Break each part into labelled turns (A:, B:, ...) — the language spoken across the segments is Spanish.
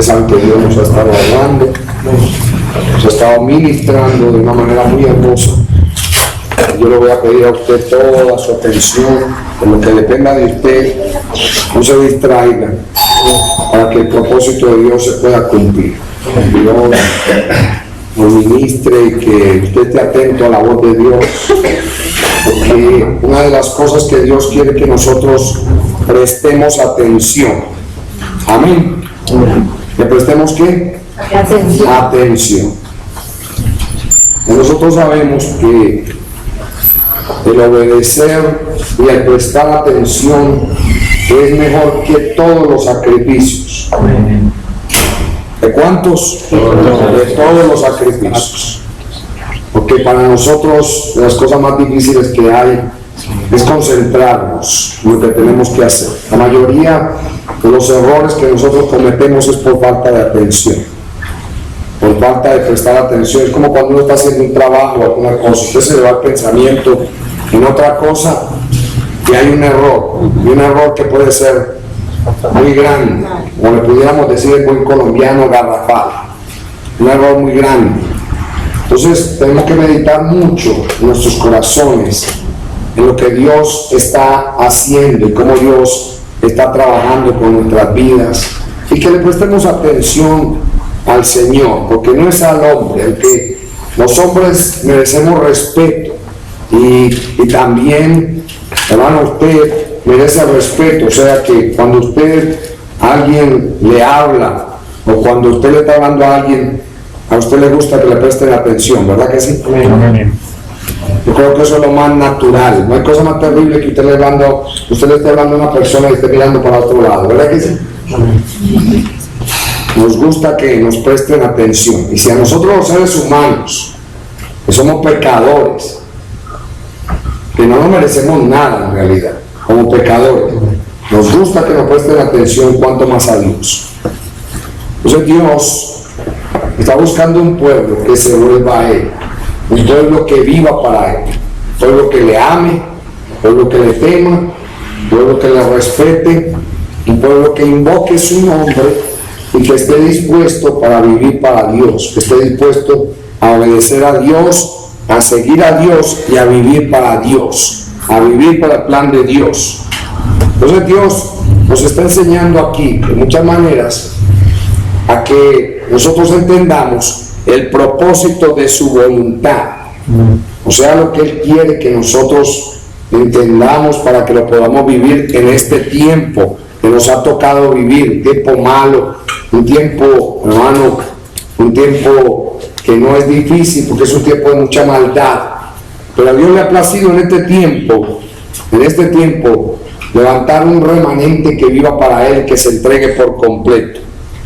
A: Ustedes saben que Dios nos ha estado hablando, nos ha estado ministrando de una manera muy hermosa. Yo le voy a pedir a usted toda su atención, en lo que dependa de usted, no se distraigan, para que el propósito de Dios se pueda cumplir. Dios nos ministre y que usted esté atento a la voz de Dios, porque una de las cosas que Dios quiere que nosotros prestemos atención. Amén. ¿Le prestemos qué? Atención. Y nosotros sabemos que el obedecer y el prestar atención es mejor que todos los sacrificios. ¿De cuántos? De todos los sacrificios. Porque para nosotros las cosas más difíciles que hay es concentrarnos en lo que tenemos que hacer. La mayoría de los errores que nosotros cometemos es por falta de atención, por falta de prestar atención. Es como cuando uno está haciendo un trabajo o alguna cosa, usted se le va el pensamiento en otra cosa y hay un error que puede ser muy grande, o le pudiéramos decir en buen colombiano, garrafal, un error muy grande. Entonces tenemos que meditar mucho en nuestros corazones, en lo que Dios está haciendo y cómo Dios está trabajando con nuestras vidas, y que le prestemos atención al Señor, porque no es al hombre, el que los hombres merecemos respeto, y también, hermano, usted merece respeto. O sea que cuando a alguien le habla, o cuando usted le está hablando a alguien, a usted le gusta que le presten atención, ¿verdad que sí? Amén. Yo creo que eso es lo más natural. No hay cosa más terrible que usted le esté hablando a una persona y esté mirando para otro lado, ¿verdad que sí? Nos gusta que nos presten atención. Y si a nosotros los seres humanos, que somos pecadores, que no nos merecemos nada en realidad, como pecadores, nos gusta que nos presten atención, cuanto más a Dios. Entonces Dios está buscando un pueblo que se vuelva a Él, un pueblo que viva para Él, un pueblo que le ame, un pueblo que le tema, un pueblo que le respete, un pueblo que invoque su nombre y que esté dispuesto para vivir para Dios, que esté dispuesto a obedecer a Dios, a seguir a Dios y a vivir para Dios, a vivir para el plan de Dios. Entonces Dios nos está enseñando aquí de muchas maneras a que nosotros entendamos el propósito de su voluntad, o sea, lo que Él quiere que nosotros entendamos para que lo podamos vivir en este tiempo que nos ha tocado vivir, un tiempo malo, un tiempo, hermano, un tiempo que no es difícil porque es un tiempo de mucha maldad, pero a Dios le ha placido en este tiempo levantar un remanente que viva para Él, que se entregue por completo,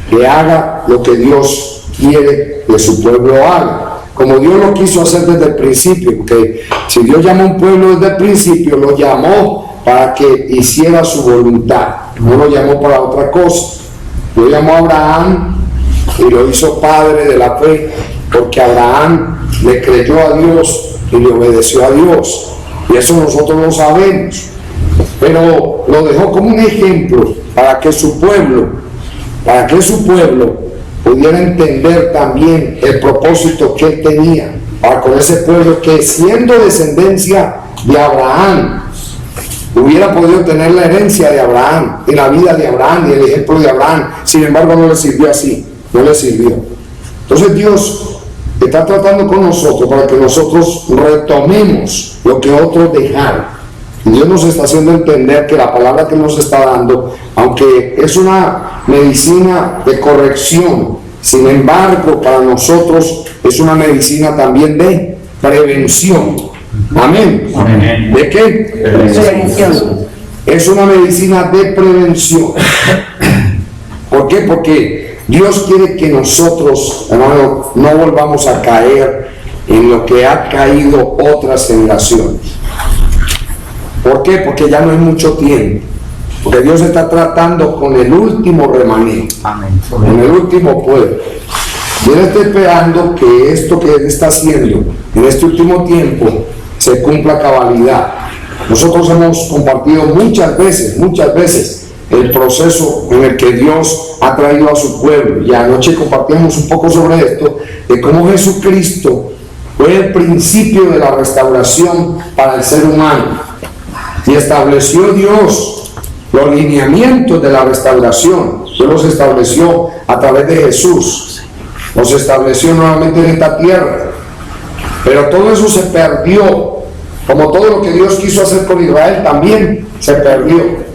A: que haga lo que Dios quiere que su pueblo haga, como Dios lo quiso hacer desde el principio. Porque si Dios llamó a un pueblo desde el principio, lo llamó para que hiciera su voluntad, no lo llamó para otra cosa. Dios llamó a Abraham y lo hizo padre de la fe, porque Abraham le creyó a Dios y le obedeció a Dios, y eso nosotros lo sabemos, pero lo dejó como un ejemplo para que su pueblo pudiera entender también el propósito que Él tenía para con ese pueblo, que siendo descendencia de Abraham hubiera podido tener la herencia de Abraham, y la vida de Abraham y el ejemplo de Abraham. Sin embargo, no le sirvió así, no le sirvió. Entonces Dios está tratando con nosotros para que nosotros retomemos lo que otros dejaron. Y Dios nos está haciendo entender que la palabra que nos está dando, aunque es una medicina de corrección, sin embargo para nosotros es una medicina también de prevención. Amén. Amén. ¿De qué? Prevención. Es una medicina de prevención. ¿Por qué? Porque Dios quiere que nosotros, hermano, no volvamos a caer en lo que ha caído otras generaciones. ¿Por qué? Porque ya no hay mucho tiempo. Porque Dios está tratando con el último remanente, con el último pueblo. Y Él está esperando que esto que Él está haciendo en este último tiempo se cumpla a cabalidad. Nosotros hemos compartido muchas veces el proceso en el que Dios ha traído a su pueblo. Y anoche compartíamos un poco sobre esto, de cómo Jesucristo fue el principio de la restauración para el ser humano. Y estableció Dios los lineamientos de la restauración. Dios los estableció a través de Jesús. Los estableció nuevamente en esta tierra. Pero todo eso se perdió. Como todo lo que Dios quiso hacer con Israel también se perdió.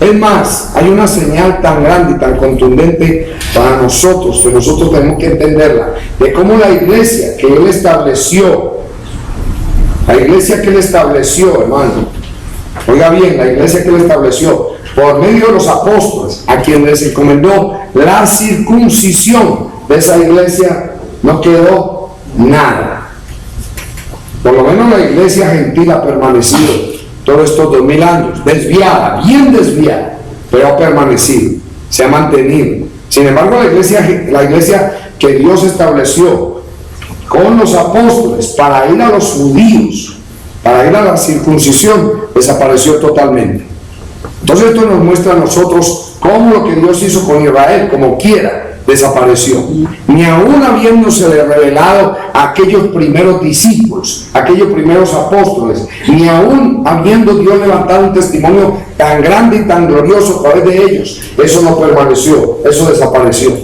A: Es más, hay una señal tan grande y tan contundente para nosotros, que nosotros tenemos que entenderla, de cómo la iglesia que Él estableció, hermano, oiga bien, la iglesia que Él estableció, por medio de los apóstoles, a quienes les encomendó la circuncisión de esa iglesia, no quedó nada. Por lo menos la iglesia gentil ha permanecido todos estos 2000 años, desviada, bien desviada, pero ha permanecido, se ha mantenido. Sin embargo, la iglesia que Dios estableció con los apóstoles para ir a los judíos, para ir a la circuncisión, desapareció totalmente. Entonces esto nos muestra a nosotros cómo lo que Dios hizo con Israel, como quiera, desapareció. Ni aún habiéndose revelado a aquellos primeros discípulos, aquellos primeros apóstoles, ni aún habiendo Dios levantado un testimonio tan grande y tan glorioso a través de ellos, eso no permaneció, eso desapareció.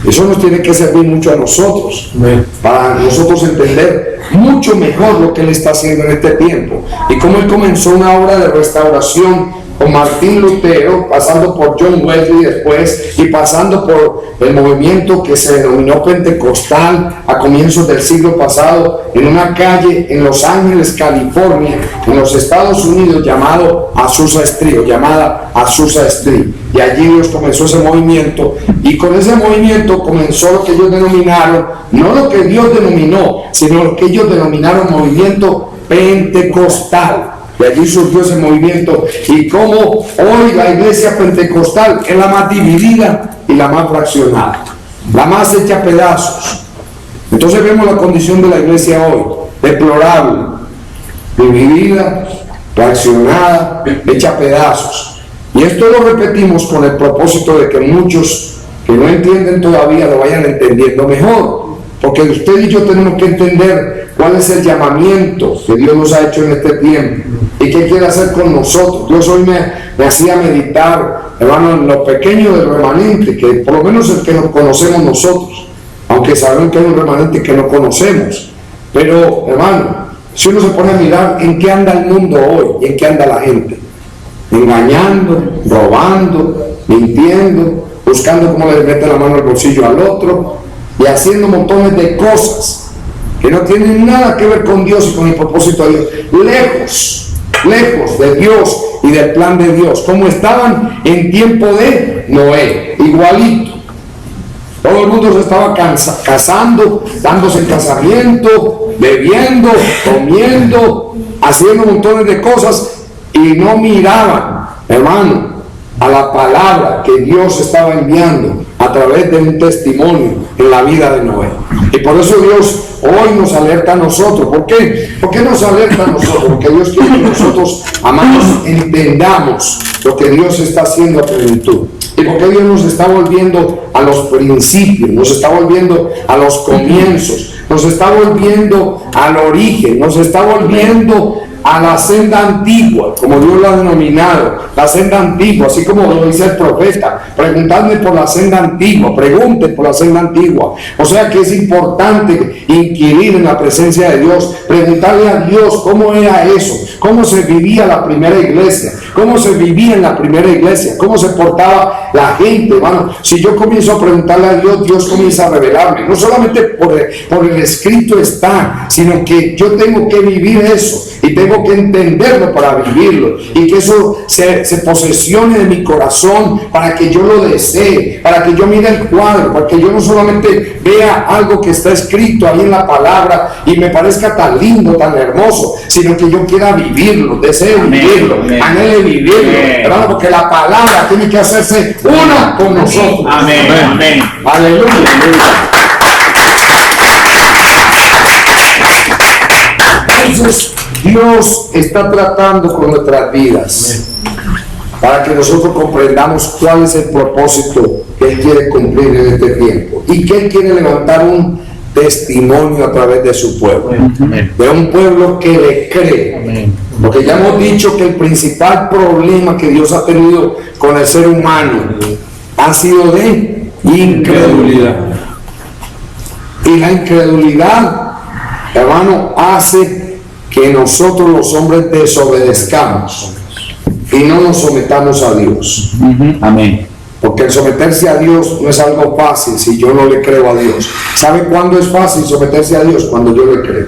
A: Eso nos tiene que servir mucho a nosotros, para nosotros entender mucho mejor lo que Él está haciendo en este tiempo y cómo Él comenzó una obra de restauración con Martín Lutero, pasando por John Wesley después y pasando por el movimiento que se denominó pentecostal a comienzos del siglo pasado, en una calle en Los Ángeles, California, en los Estados Unidos, llamada Azusa Street. Y allí Dios comenzó ese movimiento, y con ese movimiento comenzó lo que ellos denominaron, no lo que Dios denominó, sino lo que ellos denominaron movimiento pentecostal. De allí surgió ese movimiento, y como hoy la iglesia pentecostal es la más dividida y la más fraccionada, la más hecha a pedazos. Entonces vemos la condición de la iglesia hoy, deplorable, dividida, fraccionada, hecha a pedazos. Y esto lo repetimos con el propósito de que muchos que no entienden todavía lo vayan entendiendo mejor. Porque usted y yo tenemos que entender cuál es el llamamiento que Dios nos ha hecho en este tiempo y qué quiere hacer con nosotros. Dios hoy me hacía meditar, hermano, en lo pequeño del remanente, que por lo menos el que nos conocemos nosotros, aunque sabemos que hay un remanente que no conocemos. Pero, hermano, si uno se pone a mirar en qué anda el mundo hoy y en qué anda la gente, engañando, robando, mintiendo, buscando cómo le mete la mano al bolsillo al otro, y haciendo montones de cosas que no tienen nada que ver con Dios y con el propósito de Dios, lejos de Dios y del plan de Dios, como estaban en tiempo de Noé, igualito. Todo el mundo se estaba casando, dándose en casamiento, bebiendo, comiendo, haciendo montones de cosas, y no miraban, hermano, a la palabra que Dios estaba enviando a través de un testimonio en la vida de Noé. Y por eso Dios hoy nos alerta a nosotros. ¿Por qué? ¿Por qué nos alerta a nosotros? Porque Dios quiere que nosotros, amados, entendamos lo que Dios está haciendo a plenitud. Y porque Dios nos está volviendo a los principios, nos está volviendo a los comienzos, nos está volviendo al origen, nos está volviendo a la senda antigua, como Dios lo ha denominado, la senda antigua, así como lo dice el profeta: preguntadme por la senda antigua, pregunten por la senda antigua. O sea que es importante inquirir en la presencia de Dios, preguntarle a Dios cómo era eso, cómo se vivía la primera iglesia, cómo se vivía en la primera iglesia, cómo se portaba la gente. Bueno, si yo comienzo a preguntarle a Dios, Dios comienza a revelarme, no solamente por el escrito está, sino que yo tengo que vivir eso y tengo que entenderlo para vivirlo, y que eso se posesione de mi corazón para que yo lo desee, para que yo mire el cuadro, para que yo no solamente vea algo que está escrito ahí en la palabra y me parezca tan lindo, tan hermoso, sino que yo quiera vivirlo, desee vivirlo, anhele vivirlo, hermano, porque la palabra tiene que hacerse una con nosotros.
B: Amén, amén.
A: Aleluya. Entonces, Dios está tratando con nuestras vidas. para que nosotros comprendamos cuál es el propósito que Él quiere cumplir en este tiempo y que Él quiere levantar un testimonio a través de su pueblo, de un pueblo que le cree. Porque ya hemos dicho que el principal problema que Dios ha tenido con el ser humano ha sido de incredulidad. Y la incredulidad, hermano, hace que nosotros los hombres desobedezcamos y no nos sometamos a Dios.
B: Amén.
A: Porque el someterse a Dios no es algo fácil si yo no le creo a Dios. ¿Sabe cuándo es fácil someterse a Dios? Cuando yo le creo.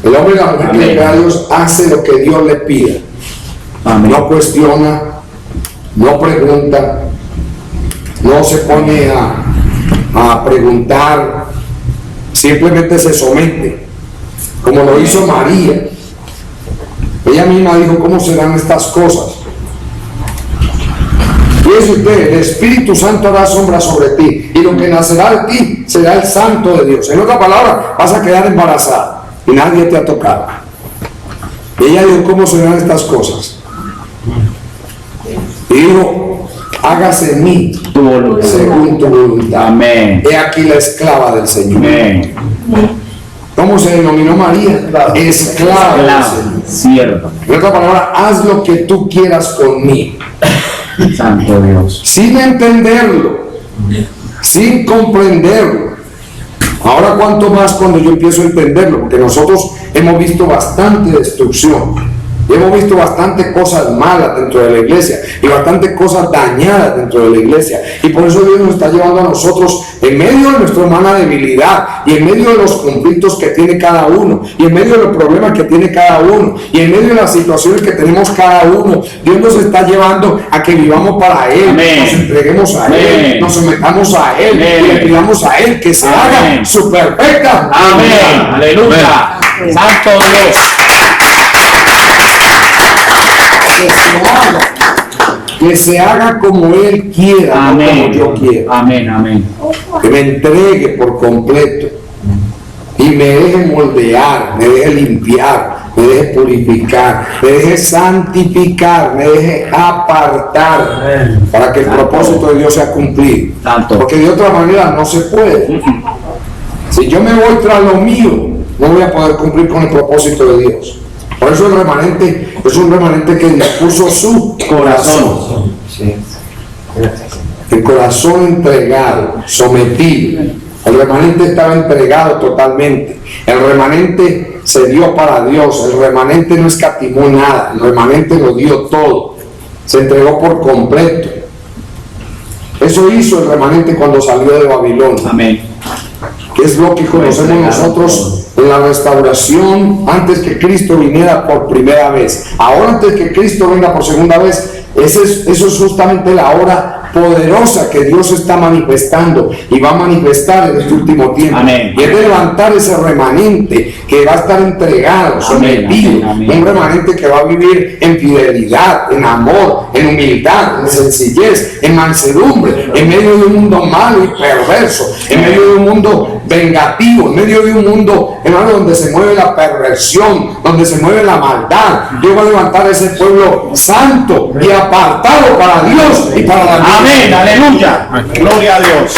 A: El hombre y la mujer que le cree a Dios hace lo que Dios le pide.
B: Amén.
A: No cuestiona, no pregunta, no se pone a preguntar, simplemente se somete, como lo hizo María. Ella misma dijo: ¿cómo serán estas cosas? Fíjese usted, el Espíritu Santo hará sombra sobre ti, y lo que nacerá de ti será el Santo de Dios. En otra palabra, vas a quedar embarazada y nadie te ha tocado. Y ella dijo: ¿cómo serán estas cosas? Y dijo: hágase en mí
B: Tu voluntad.
A: según tu voluntad.
B: Amén.
A: He aquí la esclava del Señor.
B: Amén.
A: ¿Cómo se denominó María? Esclava del Señor.
B: Cierto.
A: En otra palabra, haz lo que tú quieras conmigo,
B: Santo Dios.
A: sin entenderlo, sin comprenderlo. Ahora cuánto más cuando yo empiezo a entenderlo, porque nosotros hemos visto bastante destrucción, y hemos visto bastante cosas malas dentro de la iglesia y bastante cosas dañadas dentro de la iglesia, y por eso Dios nos está llevando a nosotros, en medio de nuestra humana debilidad y en medio de los conflictos que tiene cada uno y en medio de los problemas que tiene cada uno y en medio de las situaciones que tenemos cada uno, Dios nos está llevando a que vivamos para Él. Amén. Nos entreguemos a Él, nos sometamos a Él. Amén. Y le pidamos a Él que se haga su perfecta.
B: Amén. Aleluya. Santo Dios.
A: Que se haga como Él quiera,
B: Amén.
A: no como yo quiero.
B: Amén, amén.
A: Que me entregue por completo y me deje moldear, me deje limpiar, me deje purificar, me deje santificar, me deje apartar para que el propósito de Dios sea cumplido. Porque de otra manera no se puede. Si yo me voy tras lo mío, no voy a poder cumplir con el propósito de Dios. Por eso el remanente es un remanente que dispuso su corazón. El corazón entregado, sometido. El remanente estaba entregado totalmente. El remanente se dio para Dios. El remanente no escatimó nada. El remanente lo dio todo. Se entregó por completo. Eso hizo el remanente cuando salió de Babilonia.
B: Amén.
A: Que es lo que conocemos nosotros en la restauración antes que Cristo viniera por primera vez. Ahora, antes que Cristo venga por segunda vez, eso es justamente la hora poderosa que Dios está manifestando y va a manifestar en este último tiempo.
B: Amén.
A: Y es de levantar ese remanente que va a estar entregado, sometido. Un remanente que va a vivir en fidelidad, en amor, en humildad, en sencillez, en mansedumbre, en medio de un mundo malo y perverso, en medio de un mundo vengativo, en medio de un mundo, hermano, donde se mueve la perversión, donde se mueve la maldad. Dios va a levantar a ese pueblo santo y apartado para Dios y para la vida.
B: Amén, aleluya. Gloria a Dios.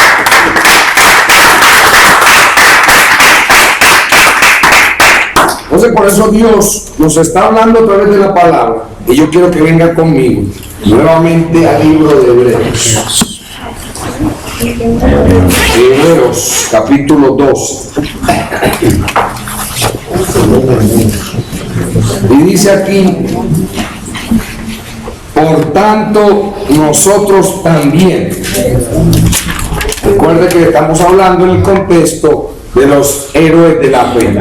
A: Entonces, por eso Dios nos está hablando a través de la palabra, y yo quiero que venga conmigo nuevamente al libro de Hebreos. Hebreos capítulo 12. Y dice aquí: por tanto, nosotros también. Recuerde que estamos hablando en el contexto de los héroes de la fe.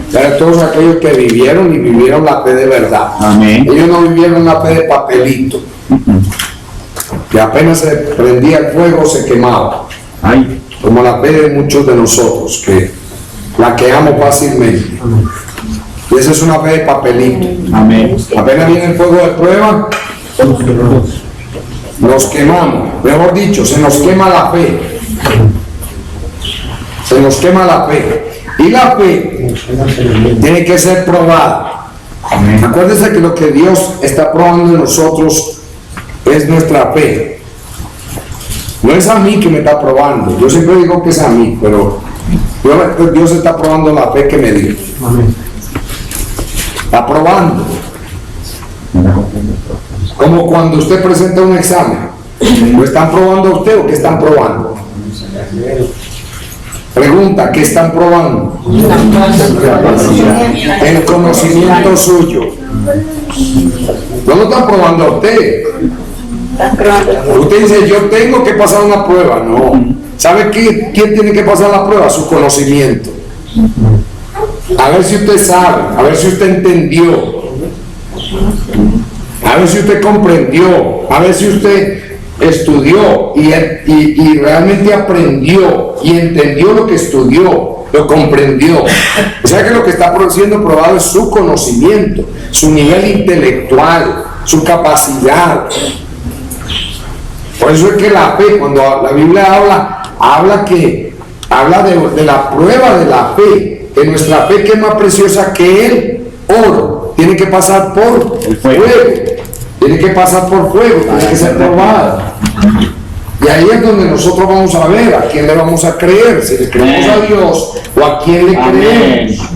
A: O sea, todos aquellos que vivieron y vivieron la fe de verdad.
B: Amén.
A: Ellos no vivieron la fe de papelito, que apenas se prendía el fuego se quemaba.
B: Ay.
A: Como la fe de muchos de nosotros, que la quemamos fácilmente. Y esa es una fe de papelito.
B: Amén.
A: Apenas viene el fuego de prueba, nos quemamos. Mejor dicho, se nos quema la fe. Se nos quema la fe. Y la fe tiene que ser probada
B: Amén.
A: Acuérdense que lo que Dios está probando en nosotros es nuestra fe. No es a mí que me está probando. Yo siempre digo que es a mí, pero Dios está probando la fe que me dio. Está probando. Como cuando usted presenta un examen. ¿Lo están probando a usted o qué están probando? Pregunta, ¿qué están probando? El conocimiento suyo. No lo están probando a usted. Usted dice, yo tengo que pasar una prueba. No. ¿Sabe quién tiene que pasar la prueba? Su conocimiento. A ver si usted sabe, a ver si usted entendió, a ver si usted comprendió, a ver si usted estudió y realmente aprendió y entendió lo que estudió, lo comprendió. O sea que lo que está siendo probado es su conocimiento, su nivel intelectual, su capacidad. Por eso es que la fe, cuando la Biblia habla de la prueba de la fe, que nuestra fe, que es más preciosa que el oro, tiene que pasar por el fuego. Tiene que pasar por fuego, tiene que ser probada. Y ahí es donde nosotros vamos a ver a quién le vamos a creer, si le creemos a Dios o a quién le creemos.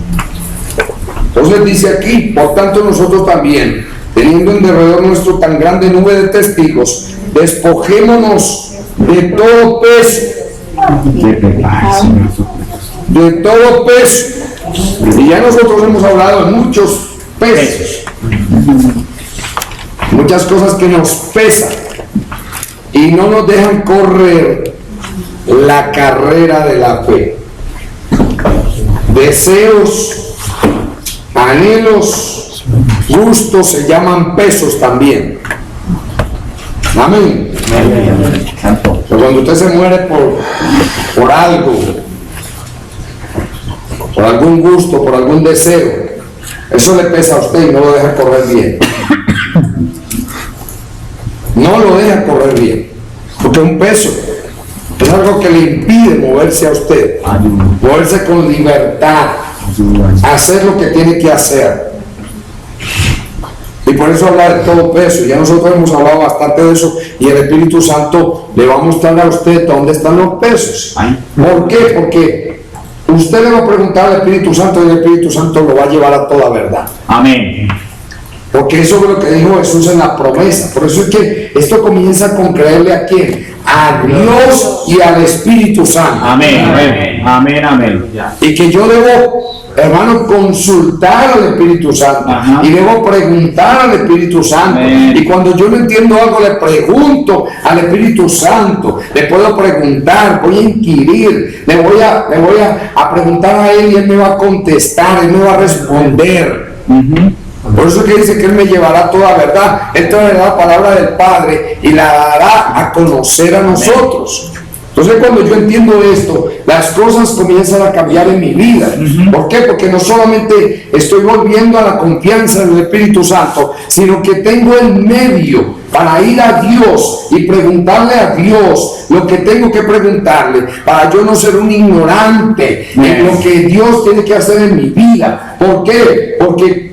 A: Entonces dice aquí, por tanto nosotros también, teniendo en derredor nuestro tan grande nube de testigos, despojémonos de todo peso. De todo peso. Y ya nosotros hemos hablado de muchos pesos. Muchas cosas que nos pesan y no nos dejan correr la carrera de la fe. Deseos, anhelos, gustos se llaman pesos también. Amén. Pero cuando usted se muere por algo, por algún gusto, por algún deseo, eso le pesa a usted y no lo deja correr bien. No lo deja correr bien, porque un peso es algo que le impide moverse a usted, moverse con libertad, hacer lo que tiene que hacer. Y por eso habla de todo peso. Ya nosotros hemos hablado bastante de eso y el Espíritu Santo le va a mostrar a usted dónde están los pesos. ¿Por qué? Porque usted le va a preguntar al Espíritu Santo y el Espíritu Santo lo va a llevar a toda verdad.
B: Amén.
A: Porque eso es lo que dijo Jesús en la promesa. Por eso es que esto comienza con creerle a quién, a Dios y al Espíritu Santo.
B: Amén. Amén. Amén. Amén.
A: Y que yo debo, hermano, consultar al Espíritu Santo.
B: Ajá.
A: Y debo preguntar al Espíritu Santo.
B: Amén.
A: Y cuando yo no entiendo algo, le pregunto al Espíritu Santo. Le puedo preguntar, voy a inquirir, le voy a preguntar a Él y Él me va a contestar, Él me va a responder. Por eso es que dice que Él me llevará a toda verdad. Él traerá la palabra del Padre y la dará a conocer a nosotros. Entonces cuando yo entiendo esto, las cosas comienzan a cambiar en mi vida. ¿Por qué? Porque no solamente estoy volviendo a la confianza del Espíritu Santo, sino que tengo el medio para ir a Dios y preguntarle a Dios lo que tengo que preguntarle, para yo no ser un ignorante en lo que Dios tiene que hacer en mi vida. ¿Por qué? Porque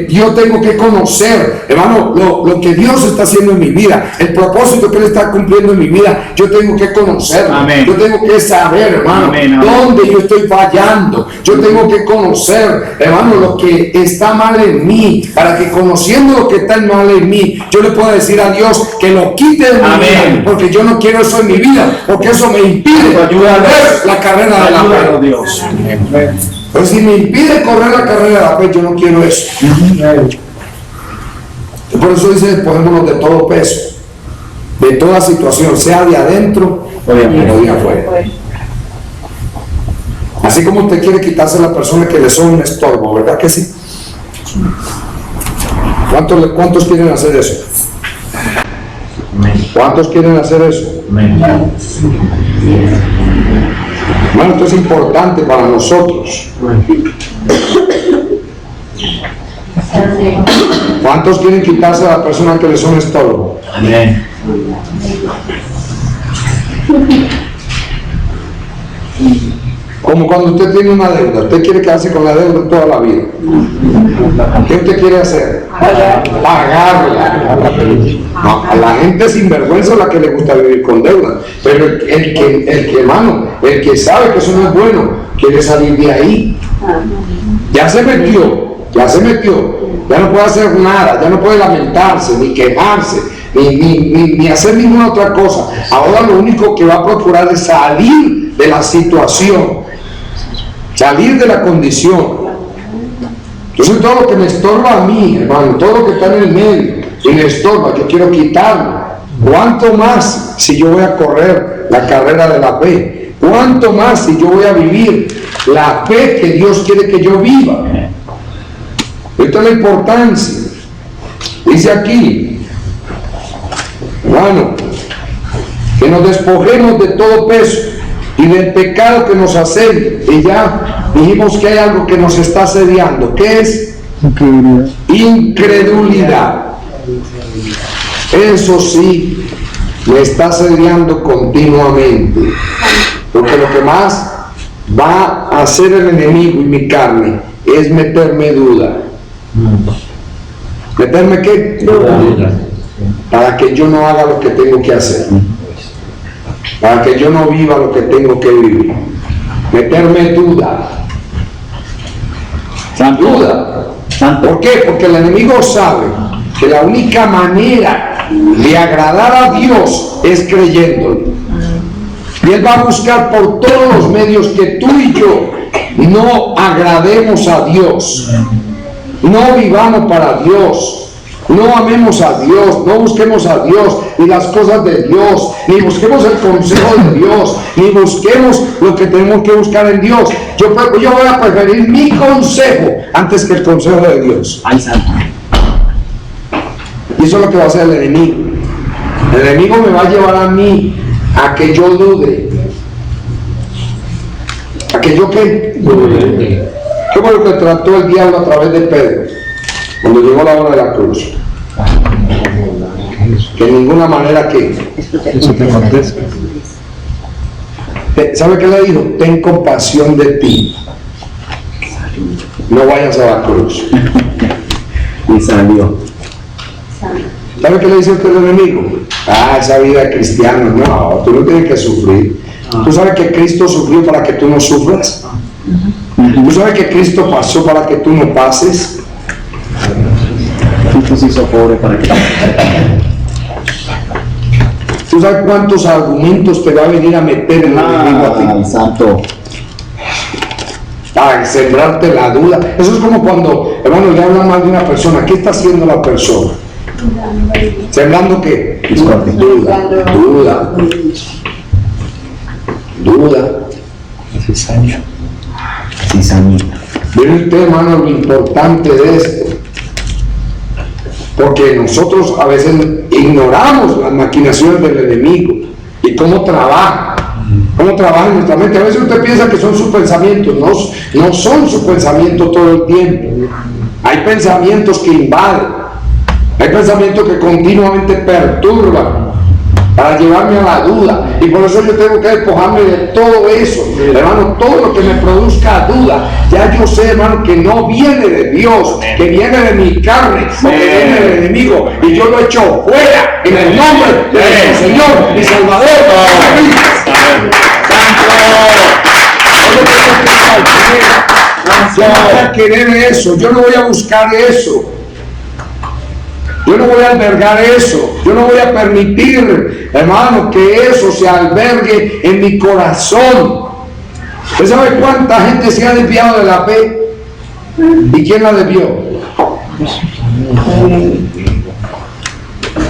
A: yo tengo que conocer, hermano, lo que Dios está haciendo en mi vida, el propósito que Él está cumpliendo en mi vida. Yo tengo que conocerlo.
B: Amén.
A: Yo tengo que saber, hermano,
B: Amén.
A: dónde yo estoy fallando. Yo tengo que conocer, hermano, lo que está mal en mí, para que conociendo lo que está mal en mí, yo le pueda decir a Dios que lo quite de mi
B: Amén.
A: vida, porque yo no quiero eso en mi vida, porque eso me impide
B: Ayúdalo.
A: correr la carrera de la
B: Ayúdalo,
A: fe.
B: Dios.
A: Pero si me impide correr la carrera de la fe, yo no quiero eso. Por eso dice, despojémonos de todo peso, de toda situación, sea de adentro o de afuera. Así como usted quiere quitarse a la persona que le son un estorbo, ¿verdad que sí? ¿Cuántos quieren hacer eso? ¿Cuántos quieren hacer eso? Bueno, esto es importante para nosotros. ¿Cuántos quieren quitarse a la persona que les son estorbo?
B: Amén.
A: Como cuando usted tiene una deuda, usted quiere quedarse con la deuda toda la vida. ¿Qué usted quiere hacer? Pagarla. No, a la gente sinvergüenza es la que le gusta vivir con deuda. Pero el que, hermano, el que sabe que eso no es bueno, quiere salir de ahí. Ya se metió. Ya no puede hacer nada, ya no puede lamentarse, ni quejarse, ni hacer ninguna otra cosa. Ahora lo único que va a procurar es salir de la situación, salir de la condición. Entonces todo lo que me estorba a mí, hermano, todo lo que está en el medio y me estorba, yo quiero quitarlo. ¿Cuánto más si yo voy a correr la carrera de la fe? ¿Cuánto más si yo voy a vivir la fe que Dios quiere que yo viva? Esta es la importancia. Dice aquí, bueno, que nos despojemos de todo peso y del pecado que nos asedia. Y ya dijimos que hay algo que nos está asediando. ¿Qué es? Incredulidad. Eso sí, me está asediando continuamente. Porque lo que más va a hacer el enemigo y mi carne es meterme duda. ¿Meterme qué? Duda. Para que yo no haga lo que tengo que hacer. Para que yo no viva lo que tengo que vivir. Meterme duda. Duda. ¿Por qué? Porque el enemigo sabe que la única manera de agradar a Dios es creyéndole. Y él va a buscar por todos los medios que tú y yo no agrademos a Dios. No vivamos para Dios, no amemos a Dios, no busquemos a Dios, ni las cosas de Dios, ni busquemos el consejo de Dios, ni busquemos lo que tenemos que buscar en Dios. Yo voy a preferir mi consejo antes que el consejo de Dios. Y eso es lo que va a hacer el enemigo. El enemigo me va a llevar a mí a que yo dude. ¿A que yo qué? Dude. ¿Qué fue lo que trató el diablo a través de Pedro cuando llegó la hora de la cruz? Que en ninguna manera que ¿sabe qué le dijo? Ten compasión de ti, no vayas a la cruz. Y salió. ¿Sabe qué le dice usted al enemigo? Esa vida de cristiano, no, tú no tienes que sufrir. ¿Tú sabes que Cristo sufrió para que tú no sufras? ¿Tú sabes que Cristo pasó para que tú no pases? Cristo se hizo pobre para que... ¿Tú sabes cuántos argumentos te va a venir a meter en el enemigo a ti? Santo. Para sembrarte la duda. Eso es como cuando, hermano, le hablan mal de una persona. ¿Qué está haciendo la persona? ¿Sembrando qué? Duda. Miren usted, hermano, lo importante de esto, porque nosotros a veces ignoramos las maquinaciones del enemigo y cómo trabaja en nuestra mente. A veces usted piensa que son sus pensamientos, no son sus pensamientos todo el tiempo. Hay pensamientos que invaden, hay pensamientos que continuamente perturban para llevarme a la duda, y por eso yo tengo que despojarme de todo eso, hermano. Todo lo que me produzca duda, ya yo sé, hermano, que no viene de Dios, que viene de mi carne o que viene del enemigo, y yo lo echo fuera en el nombre de nuestro Señor y Salvador Jesucristo. Yo no voy a querer eso, yo no voy a buscar eso. Yo no voy a albergar eso. Yo no voy a permitir, hermano, que eso se albergue en mi corazón. ¿Usted sabe cuánta gente se ha desviado de la fe? ¿Y quién la desvió?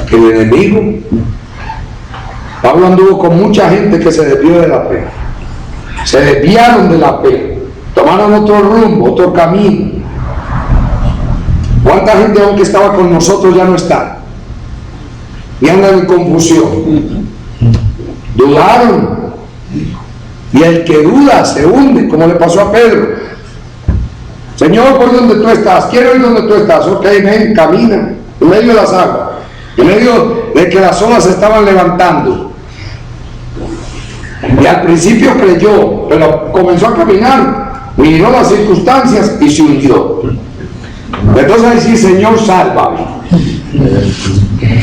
A: El enemigo. Pablo anduvo con mucha gente que se desvió de la fe. Se desviaron de la fe. Tomaron otro rumbo, otro camino. ¿Cuánta gente aunque estaba con nosotros ya no está? Y andan en confusión. Dudaron. Y el que duda se hunde, como le pasó a Pedro. Señor, ¿por dónde tú estás? Quiero ir donde tú estás. Ok, ven, camina. En medio de las aguas. En medio de que las olas se estaban levantando. Y al principio creyó, pero comenzó a caminar. Miró las circunstancias y se hundió. Entonces ahí sí, Señor, sálvame.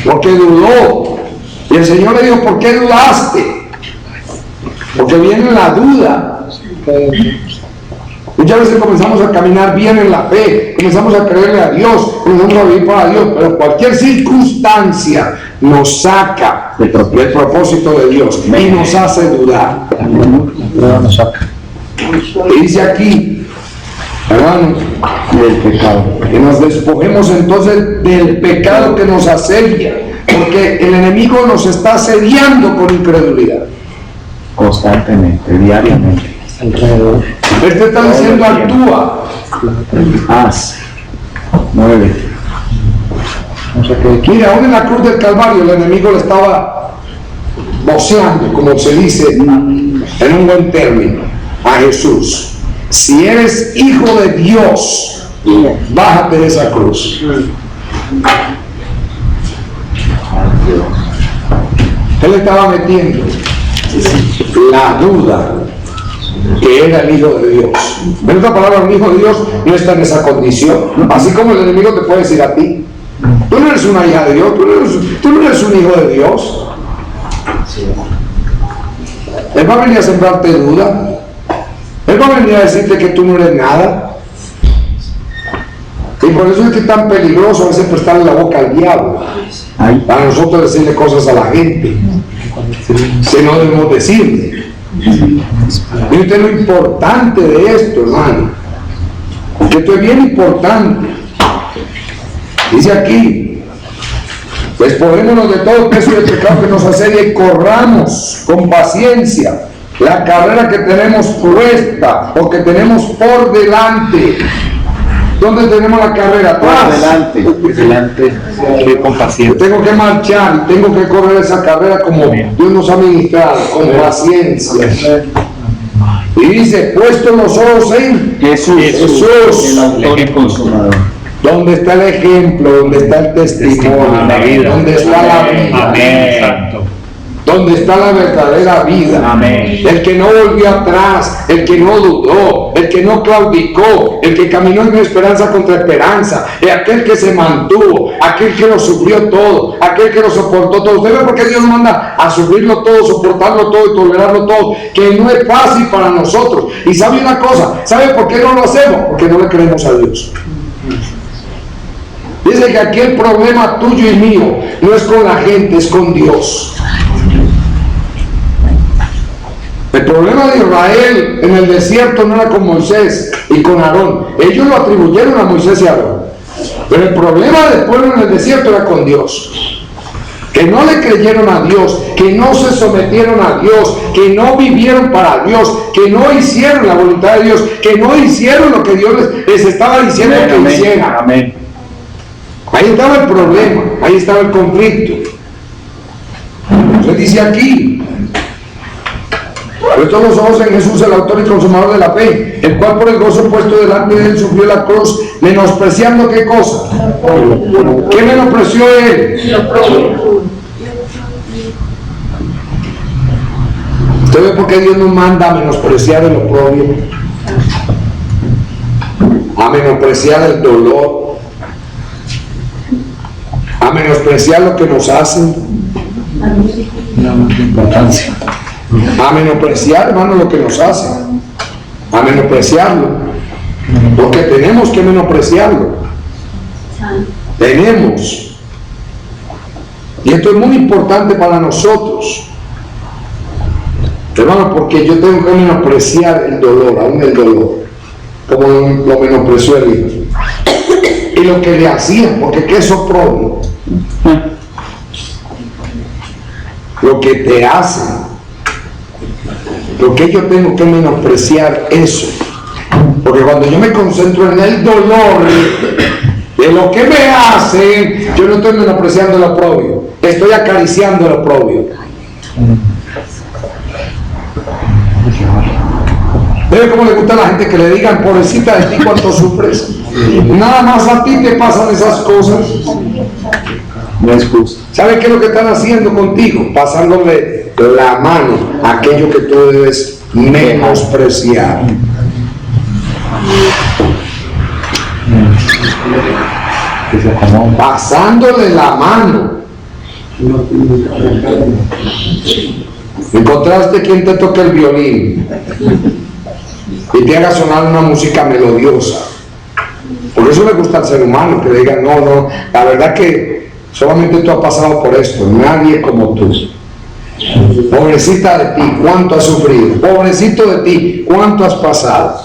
A: Porque dudó. Y el Señor le dijo, ¿por qué dudaste? Porque viene la duda. Muchas veces comenzamos a caminar bien en la fe, comenzamos a creerle a Dios, comenzamos a vivir para Dios, pero cualquier circunstancia nos saca del propósito de Dios y nos hace dudar. Y dice aquí, hermano, del pecado, que nos despojemos entonces del pecado que nos asedia, porque el enemigo nos está asediando con incredulidad.
B: Constantemente, diariamente.
A: Él te está diciendo, actúa,
B: haz, mueve.
A: Mira, aún en la cruz del Calvario el enemigo le estaba voceando, como se dice en un buen término, a Jesús: si eres hijo de Dios, bájate de esa cruz. Él estaba metiendo la duda que era el Hijo de Dios. En otra palabra, un Hijo de Dios no está en esa condición. Así como el enemigo te puede decir a ti, tú no eres una hija de Dios, tú no eres un hijo de Dios. Él va a venir a sembrarte duda. Él va a venir a decirte que tú no eres nada. Y por eso es que es tan peligroso a veces prestarle la boca al diablo, para nosotros decirle cosas a la gente que no debemos decirle. Y usted lo importante de esto, hermano, que esto es bien importante. Dice aquí: despojémonos de todo peso y del pecado que nos asedia y corramos con paciencia la carrera que tenemos puesta o que tenemos por delante. ¿Dónde tenemos la carrera? Atrás.
B: Delante, con paciencia.
A: Tengo que marchar y tengo que correr esa carrera como Dios nos ha ministrado, con paciencia. Y dice: puesto los ojos en Jesús,
B: el ejemplo consumador.
A: donde está el ejemplo, donde está el testimonio, donde está la vida.
B: Amén.
A: Donde está la verdadera vida.
B: Amén.
A: El que no volvió atrás, el que no dudó, el que no claudicó, el que caminó en esperanza contra esperanza, aquel que se mantuvo, aquel que lo sufrió todo, aquel que lo soportó todo. ¿Usted ve por qué Dios nos manda a sufrirlo todo, soportarlo todo y tolerarlo todo? Que no es fácil para nosotros. Y sabe una cosa, ¿sabe por qué no lo hacemos? Porque no le creemos a Dios. Dice que aquí el problema tuyo y mío no es con la gente, es con Dios. El problema de Israel en el desierto no era con Moisés y con Aarón. Ellos lo atribuyeron a Moisés y Aarón. Pero el problema del pueblo en el desierto era con Dios. Que no le creyeron a Dios, que no se sometieron a Dios, que no vivieron para Dios, que no hicieron la voluntad de Dios, que no hicieron lo que Dios les estaba diciendo que hicieran.
B: Amén.
A: Ahí estaba el problema, ahí estaba el conflicto. Se dice aquí: puesto los ojos en Jesús, el autor y consumador de la fe, el cual por el gozo puesto delante de él sufrió la cruz, menospreciando ¿qué cosa? ¿Qué menospreció él? ¿Usted ve por qué Dios nos manda a menospreciar el oprobio? A menospreciar el dolor, a menospreciar lo que nos hacen, a menospreciar, hermano, lo que nos hacen, a menospreciarlo, porque tenemos que menospreciarlo. Tenemos. Y esto es muy importante para nosotros, hermano, porque yo tengo que menospreciar el dolor, aún el dolor, como lo menospreció el hijo. Y lo que le hacían, porque ¿qué es oprobio? Lo que te hacen. Porque yo tengo que menospreciar eso. Porque cuando yo me concentro en el dolor de lo que me hacen, yo no estoy menospreciando el oprobio, estoy acariciando el oprobio. ¿Ve cómo le gusta a la gente que le digan: pobrecita de ti, cuánto sufres? Nada más a ti te pasan esas cosas.
B: No es justo.
A: ¿Sabe qué es lo que están haciendo contigo? Pasándole la mano a aquello que tú debes menospreciar.
B: Que se acomoda.
A: pasándole la mano. Encontraste quien te toque el violín y te haga sonar una música melodiosa. Por eso le gusta al ser humano que le digan, no, la verdad que solamente tú has pasado por esto, nadie como tú. Pobrecita de ti, cuánto has sufrido. Pobrecito de ti, cuánto has pasado.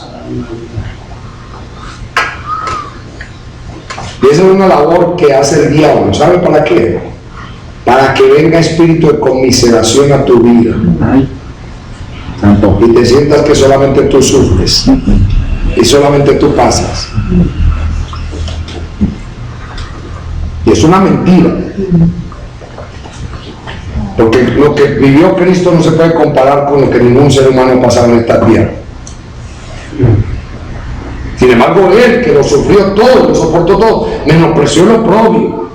A: Y esa es una labor que hace el diablo. ¿Sabe para qué? Para que venga espíritu de conmiseración a tu vida.
B: Ay, santo.
A: Y te sientas que solamente tú sufres y solamente tú pasas. Y es una mentira, porque lo que vivió Cristo no se puede comparar con lo que ningún ser humano ha pasado en esta tierra. Sin embargo, Él, que lo sufrió todo, lo soportó todo, menospreció lo oprobio.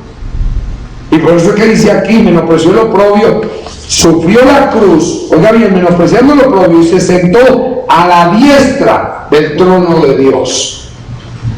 A: Y por eso es que dice aquí, menospreció lo oprobio, sufrió la cruz, oiga bien, menospreciando lo oprobio, y se sentó a la diestra del trono de Dios.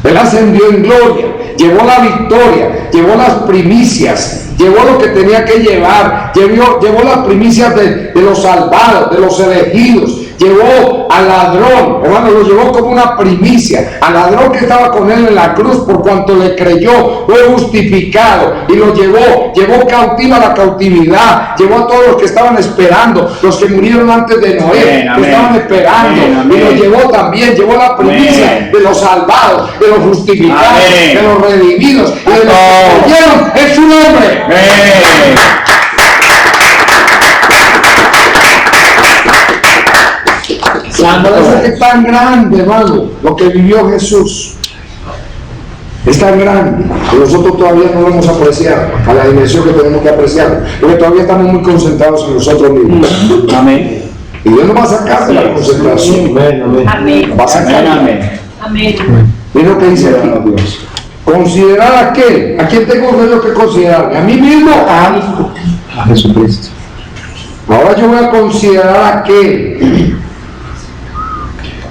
A: Él ascendió en gloria, llevó la victoria, llevó las primicias, llevó lo que tenía que llevar, llevó las primicias de los salvados, de los elegidos, llevó al ladrón, hermano, lo llevó como una primicia, al ladrón que estaba con él en la cruz, por cuanto le creyó, fue justificado y lo llevó cautivo a la cautividad, llevó a todos los que estaban esperando, los que murieron antes de Noé, que estaban esperando, y lo llevó también, llevó la primicia de los salvados, de los justificados, de los redimidos, y de los que creyeron en su nombre. Es tan grande, hermano, lo que vivió Jesús. Es tan grande que nosotros todavía no lo hemos apreciado a la dimensión que tenemos que apreciar, porque todavía estamos muy concentrados en nosotros mismos.
B: Amén.
A: Y Dios nos va a sacar de la concentración.
C: Amén.
A: Va a sacar.
B: Amén.
C: Amén.
A: Mira lo que dice aquí. Considerar a qué. ¿A quién tengo yo que considerarme? ¿A mí mismo?
B: A Jesucristo.
A: Ahora yo voy a considerar a qué.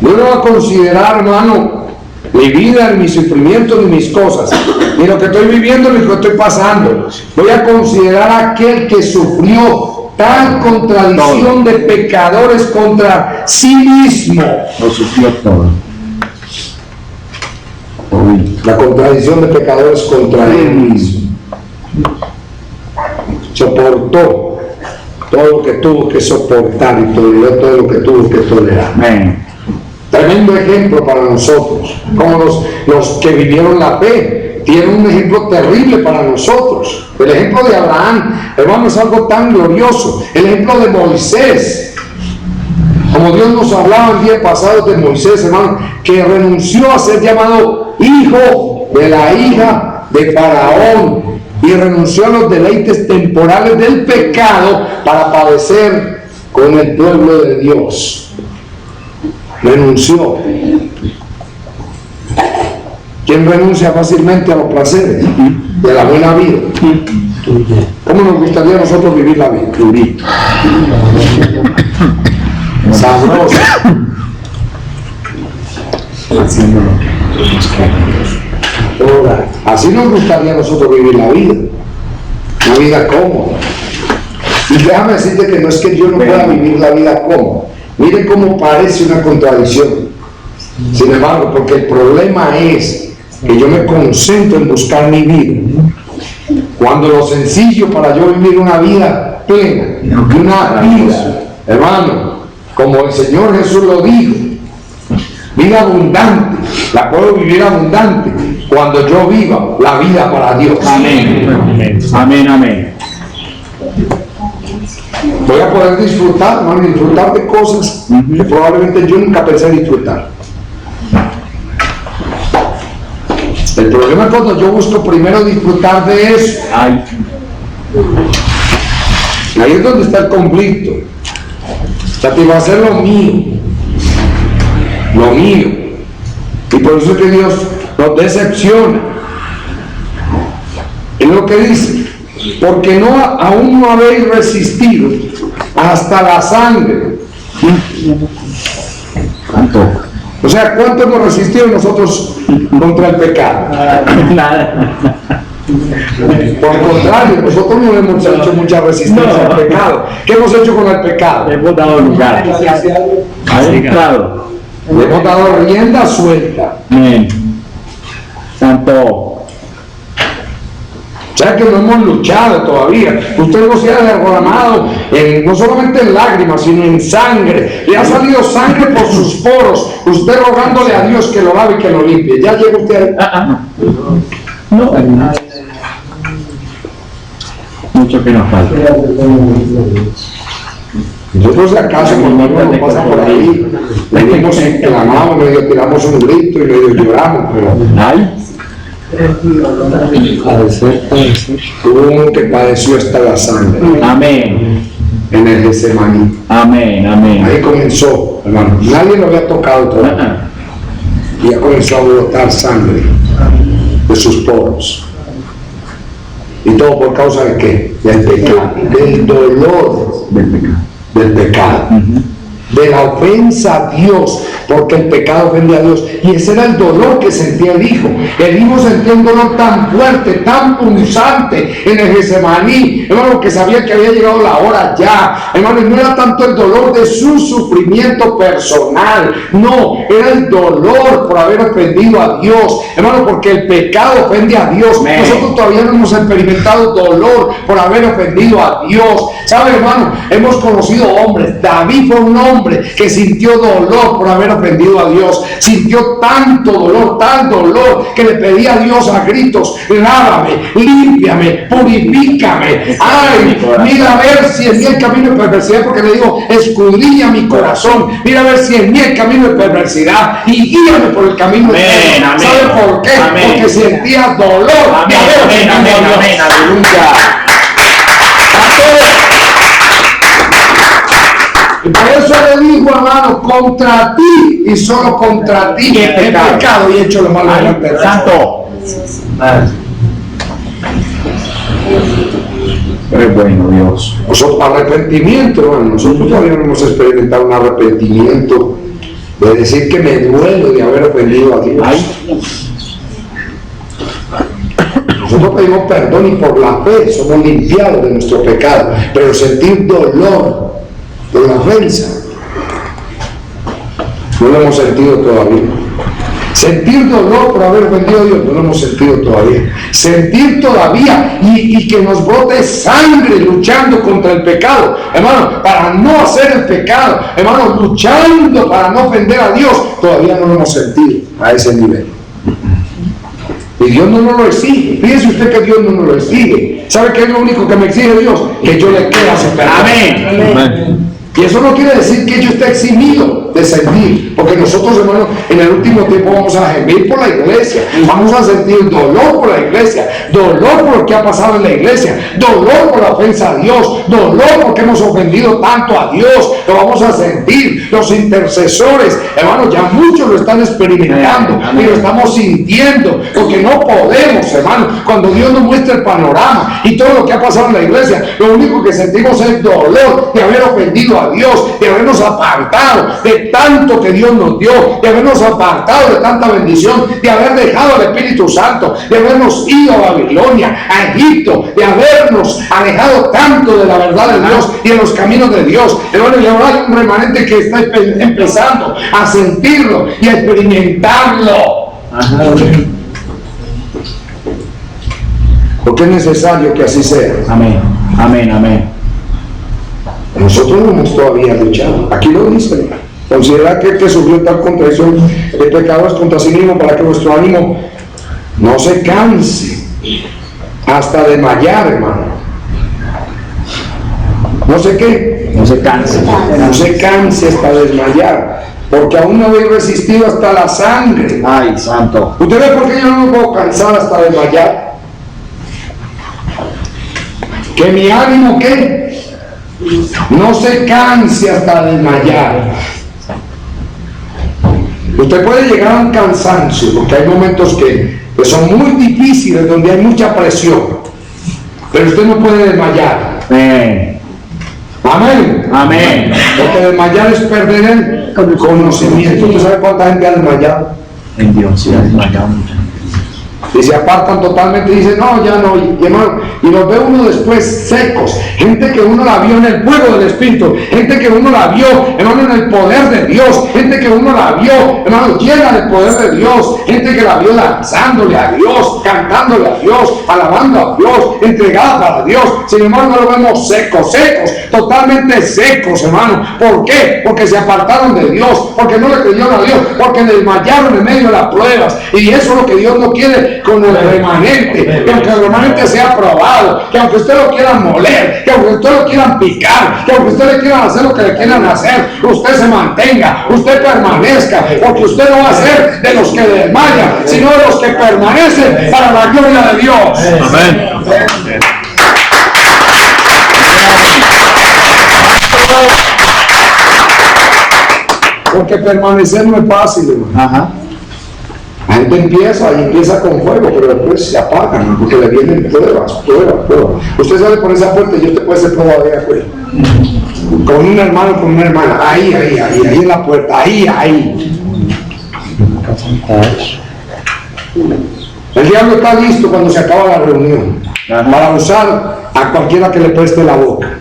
A: Yo no voy a considerar, hermano, mi vida, ni mis sufrimientos, ni mis cosas, ni lo que estoy viviendo, ni lo que estoy pasando. Voy a considerar a aquel que sufrió tal contradicción de pecadores contra sí mismo.
B: Lo sufrió todo.
A: La contradicción de pecadores contra él mismo. Soportó todo lo que tuvo que soportar y toleró todo lo que tuvo que tolerar.
B: Amén.
A: Tremendo ejemplo para nosotros. Como los que vivieron la fe tienen un ejemplo terrible para nosotros. El ejemplo de Abraham, hermano, es algo tan glorioso. El ejemplo de Moisés, como Dios nos hablaba el día pasado de Moisés, hermano, que renunció a ser llamado hijo de la hija de Faraón y renunció a los deleites temporales del pecado para padecer con el pueblo de Dios. Renunció. ¿Quién renuncia fácilmente a los placeres de la buena vida? ¿Cómo nos gustaría a nosotros vivir la vida? Durito, sabroso,
B: Haciéndolo.
A: así nos gustaría a nosotros vivir la vida, una vida cómoda. Y déjame decirte que no es que yo no pueda vivir la vida cómoda. Mire cómo parece una contradicción. Sin embargo, porque el problema es que yo me concentro en buscar mi vida, cuando lo sencillo para yo vivir una vida plena, una vida, hermano, como el Señor Jesús lo dijo, vida abundante, la puedo vivir abundante cuando yo viva la vida para Dios.
B: Amén. Amén, amén.
A: Voy a poder disfrutar, hermano, disfrutar de cosas que probablemente yo nunca pensé disfrutar. El problema es cuando yo busco primero disfrutar de eso.
B: Ay.
A: Ahí es donde está el conflicto. Satisfacer lo mío. Lo mío. Y por eso es que Dios nos decepciona. Es lo que dice. Porque aún no habéis resistido hasta la sangre.
B: Tanto.
A: O sea, ¿cuánto hemos resistido nosotros contra el pecado?
B: Nada.
A: Por el contrario, nosotros no hemos hecho mucha resistencia al pecado. ¿Qué hemos hecho con el pecado?
B: Hemos dado lugar. Claro.
A: Le hemos dado rienda suelta.
B: Amén. Santo.
A: O sea que no hemos luchado todavía. Usted no se ha derramado no solamente en lágrimas, sino en sangre. Le ha salido sangre por sus poros. Usted rogándole a Dios que lo lave y que lo limpie. ¿Ya llega usted ahí?
B: No. Mucho que nos falta.
A: Nosotros si acaso cuando uno nos pasa por ahí, venimos clamamos, medio tiramos un grito y medio lloramos, pero
B: Ay.
A: hubo uno que padeció hasta la sangre
B: Amén.
A: en el Getsemaní.
B: Amén. Amén.
A: Ahí comenzó, hermano. Nadie lo había tocado todavía. Y ya comenzó a brotar sangre de sus poros. ¿Y todo por causa de qué? Del pecado, del dolor del pecado, de la ofensa a Dios, porque el pecado ofende a Dios. Y ese era el dolor que sentía el hijo. El hijo sentía un dolor tan fuerte, tan punzante en el Getsemaní, hermano, que sabía que había llegado la hora ya. Hermano, no era tanto el dolor de su sufrimiento personal, no, era el dolor por haber ofendido a Dios, hermano, porque el pecado ofende a Dios. Nosotros todavía no hemos experimentado dolor por haber ofendido a Dios. ¿Sabe, hermano? Hemos conocido hombres. David fue un hombre que sintió dolor por haber ofendido a Dios. Sintió tanto dolor, tan dolor, que le pedía a Dios a gritos: lávame, límpiame, purifícame. Ay, mira a ver si en mí el camino de perversidad, porque le digo, escudriña mi corazón. Mira a ver si en mí el camino de perversidad y guíame por el camino de Dios. ¿Sabe por qué? Amén. Porque sentía dolor.
B: Amén, amén, amén, amén, aleluya.
A: Y por eso le dijo, hermano, contra ti y solo contra ti he pecado y he hecho lo malo delante de Dios.
B: Santo. Eres bueno, Dios.
A: Nosotros, arrepentimiento, hermano, nosotros todavía no hemos experimentado un arrepentimiento de decir que me duelo de haber ofendido a Dios. Nosotros pedimos perdón y por la fe somos limpiados de nuestro pecado, pero sentir dolor por la ofensa no lo hemos sentido todavía. Sentir dolor por haber ofendido a Dios no lo hemos sentido todavía. Sentir todavía y que nos brote sangre luchando contra el pecado, hermano, para no hacer el pecado, hermano, luchando para no ofender a Dios, todavía no lo hemos sentido a ese nivel. Y Dios no nos lo exige. Fíjese usted que Dios no nos lo exige. ¿Sabe qué es lo único que me exige Dios? Que yo le quiera hacer perdón.
B: Amén. Amén.
A: Y eso no quiere decir que yo esté eximido de sentir, porque nosotros, hermanos, en el último tiempo vamos a gemir por la iglesia, vamos a sentir dolor por la iglesia, dolor por lo que ha pasado en la iglesia, dolor por la ofensa a Dios, dolor porque hemos ofendido tanto a Dios, lo vamos a sentir. Los intercesores, hermanos, ya muchos lo están experimentando y lo estamos sintiendo, porque no podemos, hermanos, cuando Dios nos muestra el panorama y todo lo que ha pasado en la iglesia, lo único que sentimos es dolor de haber ofendido a Dios, de habernos apartado de tanto que Dios nos dio, de habernos apartado de tanta bendición, de haber dejado al Espíritu Santo, de habernos ido a Babilonia, a Egipto, de habernos alejado tanto de la verdad de Dios y de los caminos de Dios. Hermano, y ahora hay un remanente que está empezando a sentirlo y a experimentarlo. Porque es necesario que así sea.
B: Amén. Amén. Amén.
A: Nosotros no hemos todavía luchado. Aquí lo dice. Considera que el que sufrió tal contradicción de pecados contra sí mismo, para que vuestro ánimo no se canse hasta desmayar, hermano. No sé qué.
B: No se canse.
A: No se canse hasta desmayar, porque aún no habéis resistido hasta la sangre.
B: Ay, santo.
A: ¿Usted ve por qué yo no me puedo cansar hasta desmayar? Que mi ánimo, ¿qué? No se canse hasta desmayar. Usted puede llegar a un cansancio, porque hay momentos que son muy difíciles, donde hay mucha presión, pero usted no puede desmayar. Amén.
B: Amén.
A: Porque desmayar es perder el conocimiento. ¿Usted sabe cuánta gente ha desmayado?
B: En Dios, sí, ha desmayado mucho.
A: Y se apartan totalmente y dicen, no, ya no, y hermano, y los ve uno después secos, gente que uno la vio en el fuego del Espíritu, gente que uno la vio, hermano, en el poder de Dios, gente que uno la vio, hermano, llena del poder de Dios, gente que la vio danzándole a Dios, cantándole a Dios, alabando a Dios, entregada para Dios. Sin embargo, no lo vemos secos, totalmente secos, hermano. ¿Por qué? Porque se apartaron de Dios, porque no le creyeron a Dios, porque desmayaron en medio de las pruebas. Y eso es lo que Dios no quiere con el remanente, que aunque el remanente sea probado, que aunque usted lo quieran moler, que aunque usted lo quieran picar, que aunque usted le quieran hacer lo que le quieran hacer, usted se mantenga, usted permanezca, porque usted no va a ser de los que desmayan, sino de los que permanecen para la gloria de Dios.
B: Amén.
A: Porque permanecer no es fácil, hermano.
B: Ajá.
A: La gente empieza con fuego, pero después se apagan, ¿no? Porque le vienen pruebas. Usted sale por esa puerta y usted puede ser probado de afuera. Con un hermano, con una hermana, ahí en la puerta, ahí. El diablo está listo cuando se acaba la reunión para usar a cualquiera que le preste la boca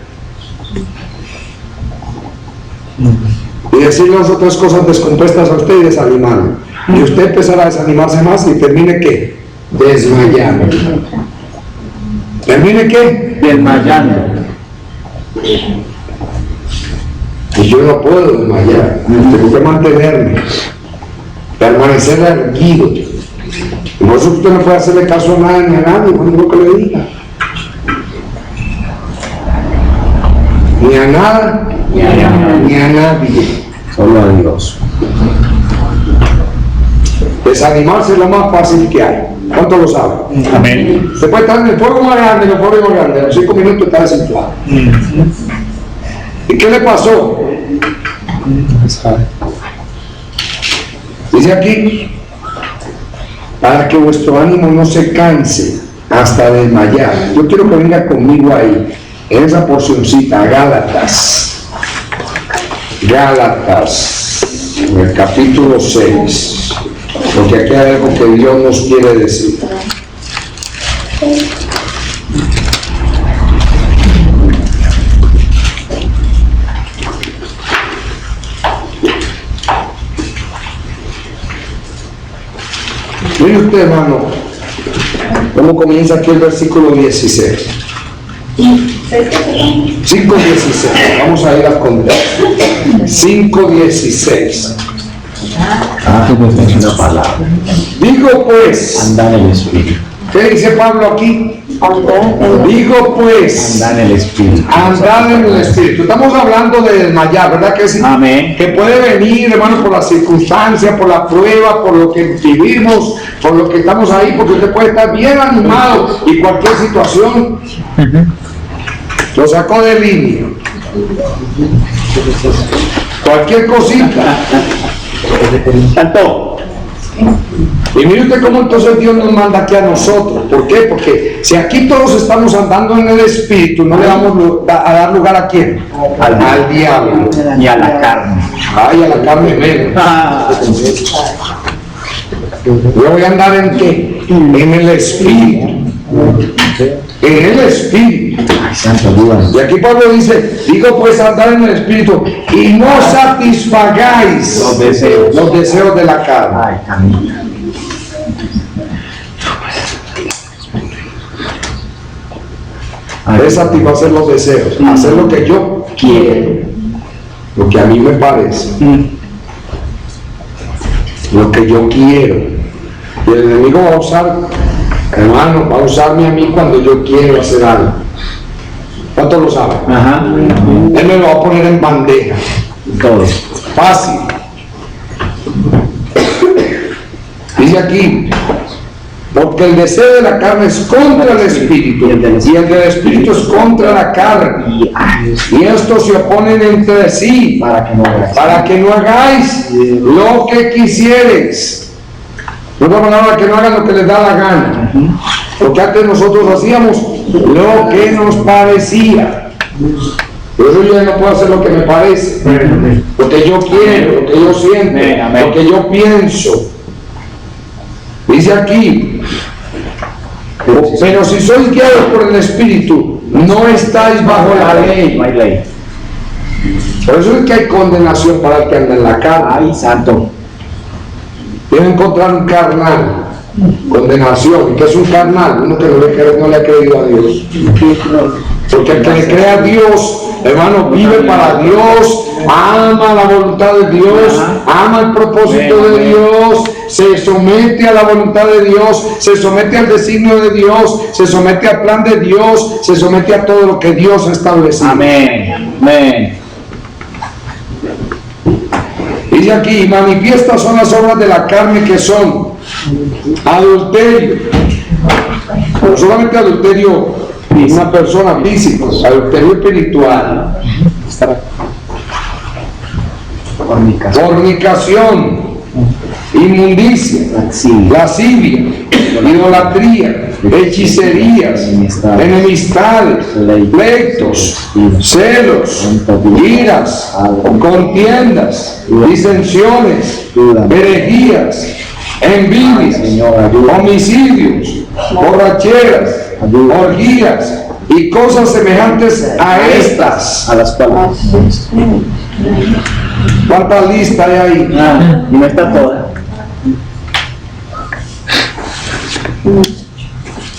A: y decirle dos o tres cosas descompuestas a usted y desanimarlo. Y usted empezará a desanimarse más y termine ¿qué? Desmayando. ¿Termine qué?
B: Desmayando.
A: Y yo no puedo desmayar, tengo que mantenerme, permanecer erguido. Y por eso usted no puede hacerle caso a nadie ni a nadie, cuando lo que le diga. Ni a nada, ni a nadie.
B: Solo a Dios.
A: Desanimarse es lo más fácil que hay. ¿Cuánto lo saben?
B: Amén.
A: Se puede estar en el fuego más grande, en el fuego más grande, a los 5 minutos está desinflado. ¿Y qué le pasó? Dice aquí, para que vuestro ánimo no se canse hasta desmayar. Yo quiero que venga conmigo ahí, en esa porcioncita, Gálatas, en el capítulo 6. Porque aquí hay algo que Dios nos quiere decir. Mire usted, hermano, cómo comienza aquí el versículo 16. 5:16. Vamos a ir al contexto. 5:16.
B: Una palabra.
A: Digo pues,
B: Anda en el Espíritu.
A: ¿qué dice Pablo aquí? Digo pues,
B: Anda en el Espíritu.
A: andad en el Espíritu. Estamos hablando de desmayar, ¿verdad que sí?
B: Amén.
A: Que puede venir, hermano, por las circunstancias, por la prueba, por lo que vivimos, por lo que estamos ahí, porque usted puede estar bien animado y cualquier situación lo sacó de línea. Cualquier cosita.
B: Santo.
A: Y mire usted cómo entonces Dios nos manda aquí a nosotros. ¿Por qué? Porque si aquí todos estamos andando en el Espíritu, no le vamos a dar lugar a quién? Al diablo.
B: Y a la carne.
A: Ay, a la carne menos. Yo voy a andar en qué? En el Espíritu. En el Espíritu.
B: Ay, santo, ayúdame.
A: Y aquí Pablo dice, digo pues andar en el Espíritu y no satisfagáis los deseos de la carne.
B: Ay, camina.
A: Es satisfacer los deseos, hacer lo que yo quiero, lo que a mí me parece, lo que yo quiero. Y el enemigo va a usar, hermano, va a usarme a mí cuando yo quiero hacer algo. ¿Cuántos lo saben?
B: Ajá.
A: Él me lo va a poner en bandeja.
B: Todo.
A: Fácil. Dice aquí, porque el deseo de la carne es contra el Espíritu, y el del Espíritu es contra la carne. Y estos se oponen entre sí, para que no hagáis lo que quisieres. En otra palabra, que no hagan lo que les da la gana. Porque antes nosotros hacíamos lo que nos parecía. Por eso yo ya no puedo hacer lo que me parece, lo que yo quiero, lo que yo siento, lo que yo pienso. Dice aquí, pero si sois guiados por el Espíritu, no estáis bajo la ley.
B: No hay ley.
A: Por eso es que hay condenación para el que anda en la carne.
B: Ay, santo.
A: Debe encontrar un carnal, condenación. ¿Y qué es un carnal? Uno que no le ha creído a Dios. Porque el que le cree a Dios, hermano, vive para Dios, ama la voluntad de Dios, ama el propósito de Dios, se somete a la voluntad de Dios, se somete al designio de Dios, se somete al plan de Dios, se somete a todo lo que Dios ha establecido.
B: Amén. Amén.
A: Dice aquí, manifiestas son las obras de la carne, que son adulterio, no solamente adulterio de una persona física, adulterio espiritual, fornicación, inmundicia, lascivia, idolatría, hechicerías, enemistades, pleitos, celos, iras, contiendas, disensiones, herejías, envidias, homicidios, borracheras, orgías y cosas semejantes a estas.
B: A las cuales.
A: ¿Cuánta lista hay ahí?
B: No está toda.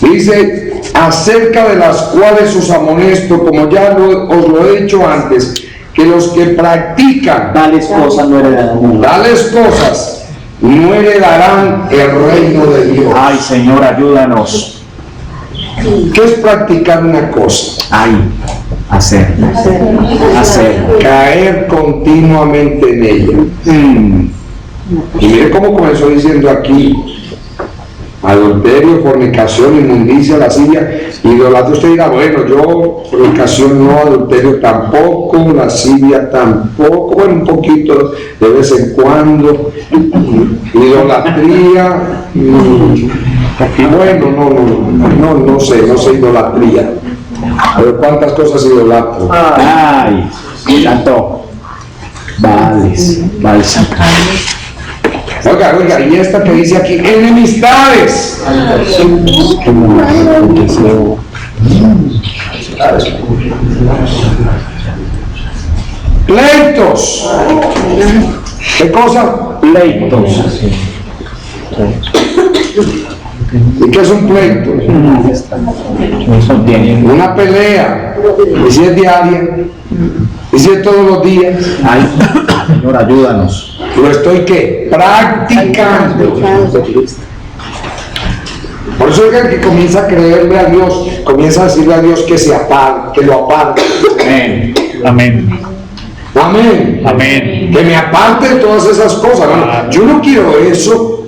A: Dice, acerca de las cuales os amonesto, como ya os lo he dicho antes, que los que practican
B: Tales cosas no heredarán.
A: tales cosas no heredarán el reino de Dios.
B: Ay, Señor, ayúdanos.
A: ¿Qué es practicar una cosa?
B: Ay, hacer.
A: Caer continuamente en ella. Y mire cómo comenzó diciendo aquí: adulterio, fornicación, inmundicia, lascivia, idolatría. Usted dirá, bueno, yo fornicación no, adulterio tampoco, lascivia tampoco, bueno, un poquito de vez en cuando, idolatría, bueno, no sé idolatría, pero cuántas cosas idolatro.
B: Ay, santo. Vales.
A: Oiga, y esta que dice aquí, enemistades. Pleitos. ¿Qué cosa?
B: Pleitos.
A: ¿Y qué es un pleito? Una pelea. ¿Y si es diaria? ¿Y si es todos los días?
B: Ay, Señor, ayúdanos.
A: Lo estoy ¿qué? Practicando. Por eso es que comienza a creerle a Dios, comienza a decirle a Dios que se aparte, que lo aparte.
B: Amén. Amén.
A: Amén.
B: Amén.
A: Que me aparte de todas esas cosas. Bueno, yo no quiero eso.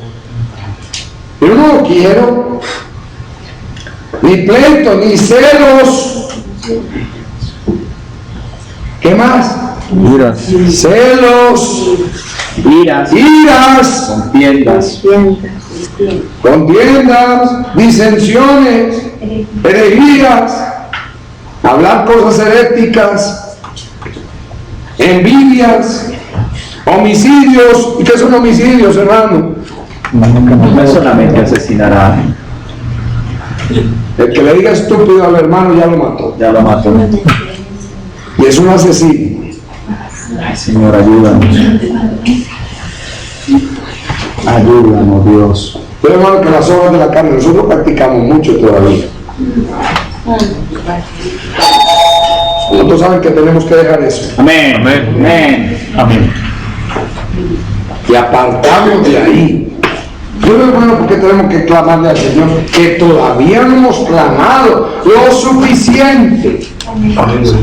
A: Yo no lo quiero. Ni pleito, ni celos. ¿Qué más?
B: Iras.
A: Celos.
B: Iras.
A: Contiendas, disensiones, herejías, hablar cosas heréticas, envidias, homicidios. ¿Y qué son homicidios, hermano?
B: No solamente asesinará.
A: El que le diga estúpido al hermano ya lo mató.
B: Ya lo mató.
A: Y es un asesino.
B: Ay, Señor, ayúdanos. Ayúdanos, Dios.
A: Pero hermano, que las obras de la carne, nosotros practicamos mucho todavía. Nosotros saben que tenemos que dejar eso.
B: Amén. Amén. Amén.
A: Y apartamos de ahí. Yo hermano, porque tenemos que clamarle al Señor, que todavía no hemos clamado lo suficiente,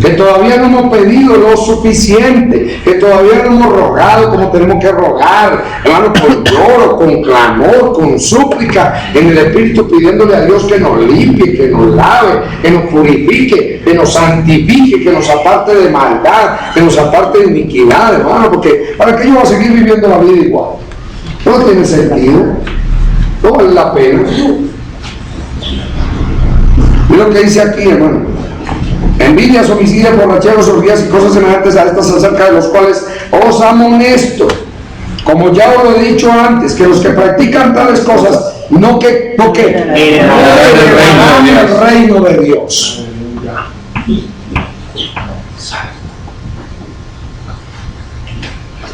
A: que todavía no hemos pedido lo suficiente, que todavía no hemos rogado como tenemos que rogar, hermano, con lloro, con clamor, con súplica en el Espíritu, pidiéndole a Dios que nos limpie, que nos lave, que nos purifique, que nos santifique, que nos aparte de maldad, que nos aparte de iniquidad, hermano, porque ¿para qué yo voy a seguir viviendo la vida igual? No tiene sentido, no vale la pena. Mira lo que dice aquí, hermano: envidias, homicidios, borracheros, orgías y cosas semejantes a estas, acerca de los cuales os amonesto, como ya os lo he dicho antes, que los que practican tales cosas no heredarán el reino de Dios.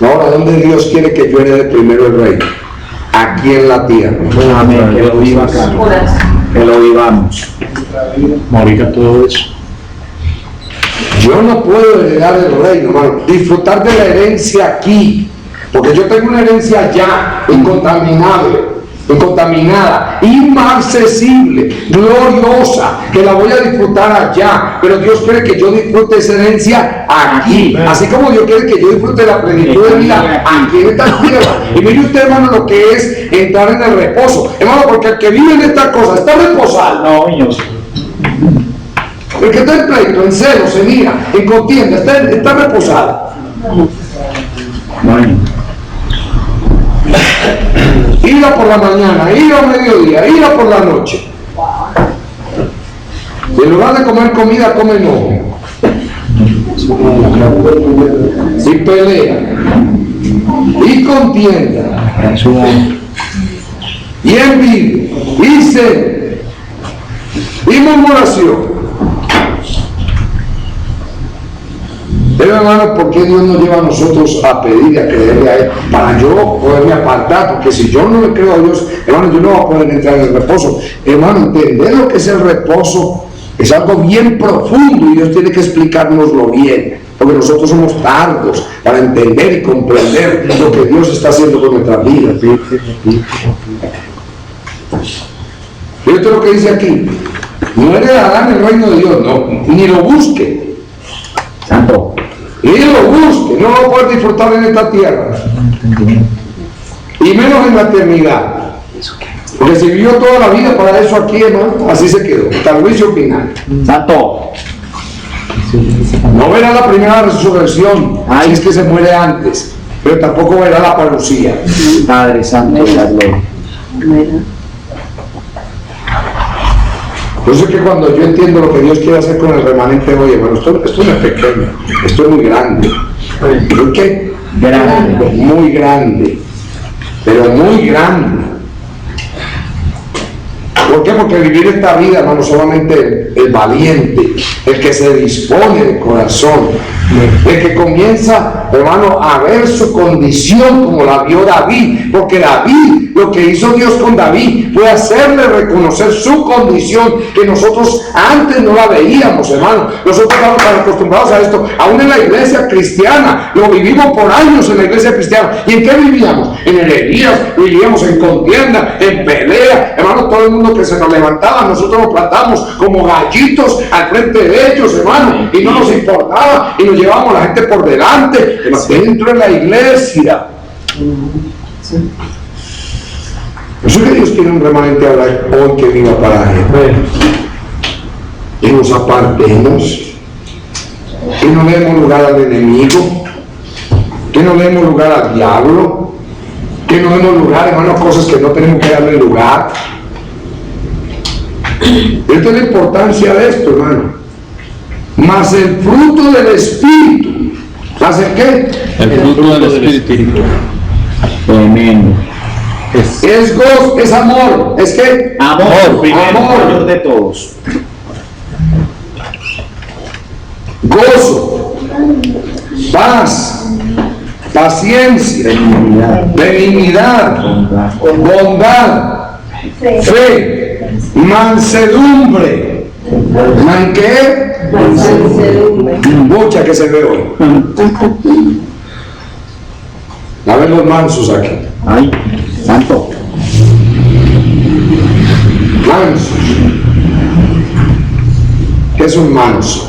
A: Ahora, ¿dónde Dios quiere que yo herede primero el reino? Aquí en la tierra.
B: Amén. Que lo vivas. Que lo vivamos. Morir a todo eso.
A: Yo no puedo heredar el reino, hermano. Disfrutar de la herencia aquí, porque yo tengo una herencia allá, incontaminada, inmarcesible, gloriosa, que la voy a disfrutar allá, pero Dios quiere que yo disfrute esa herencia aquí, así como Dios quiere que yo disfrute la plenitud de vida aquí en esta tierra. Y mire usted, hermano, lo que es entrar en el reposo, hermano, porque el que vive en esta cosa está reposado.
B: No, niños.
A: El que está en pleito, en celos, en ira, en contienda, está reposado.
B: Bueno.
A: Ira por la mañana, ira al mediodía, ira por la noche. Y en lugar de comer comida, come enojo. Y pelea. Y contienda. Y envidia. Y sed. Y murmuración. Pero hermano, ¿por qué Dios nos lleva a nosotros a pedir y a creerle a Él? Para yo poderme apartar, porque si yo no le creo a Dios, hermano, yo no voy a poder entrar en el reposo. Hermano, entender lo que es el reposo es algo bien profundo y Dios tiene que explicárnoslo bien, porque nosotros somos tardos para entender y comprender lo que Dios está haciendo con nuestras vidas. Fíjate lo que dice aquí: no heredarán el reino de Dios, no, ni lo busque.
B: Santo.
A: Y lo busque, no lo va a poder disfrutar en esta tierra, y menos en la eternidad, porque si vivió toda la vida para eso aquí, hermano, así se quedó, hasta el juicio final.
B: Santo.
A: No verá la primera resurrección, si es que se muere antes, pero tampoco verá la parucía.
B: Padre Santo, la gloria.
A: Por eso es que cuando yo entiendo lo que Dios quiere hacer con el remanente hoy, hermano, esto no es pequeño, esto es muy grande. ¿Por qué?
B: Grande.
A: Muy grande, pero muy grande. ¿Por qué? Porque vivir esta vida, hermano, solamente el valiente, el que se dispone de corazón, el que comienza, hermano, a ver su condición como la vio David, porque David, lo que hizo Dios con David fue hacerle reconocer su condición, que nosotros antes no la veíamos, hermano. Nosotros estamos tan acostumbrados a esto, aún en la iglesia cristiana, lo vivimos por años en la iglesia cristiana. ¿Y en qué vivíamos? En herejías, vivíamos en contienda, en pelea, hermano. Todo el mundo que se nos levantaba, nosotros nos plantamos como gallitos al frente de ellos, hermano, y no nos importaba, y nos llevábamos a la gente por delante, dentro de la iglesia. Por eso que Dios quiere un remanente hablar hoy que viva para Él. Y nos apartemos, que no le demos lugar al enemigo, que no le demos lugar al diablo, que no demos lugar, hermano, a cosas que no tenemos que darle lugar. Esta es la importancia de esto, hermano. Más el fruto del Espíritu. ¿Más el qué?
C: El fruto del Espíritu.
B: Tremendo.
A: Es gozo, es amor. ¿Es qué?
B: Amor, primero,
A: Amor.
B: mayor de todos.
A: Gozo, paz, paciencia, benignidad, bondad, fe, mansedumbre. ¿Man qué? Mucha que se ve hoy. A ver los mansos aquí.
B: Ay, Santo.
A: Mansos. ¿Qué es un manso?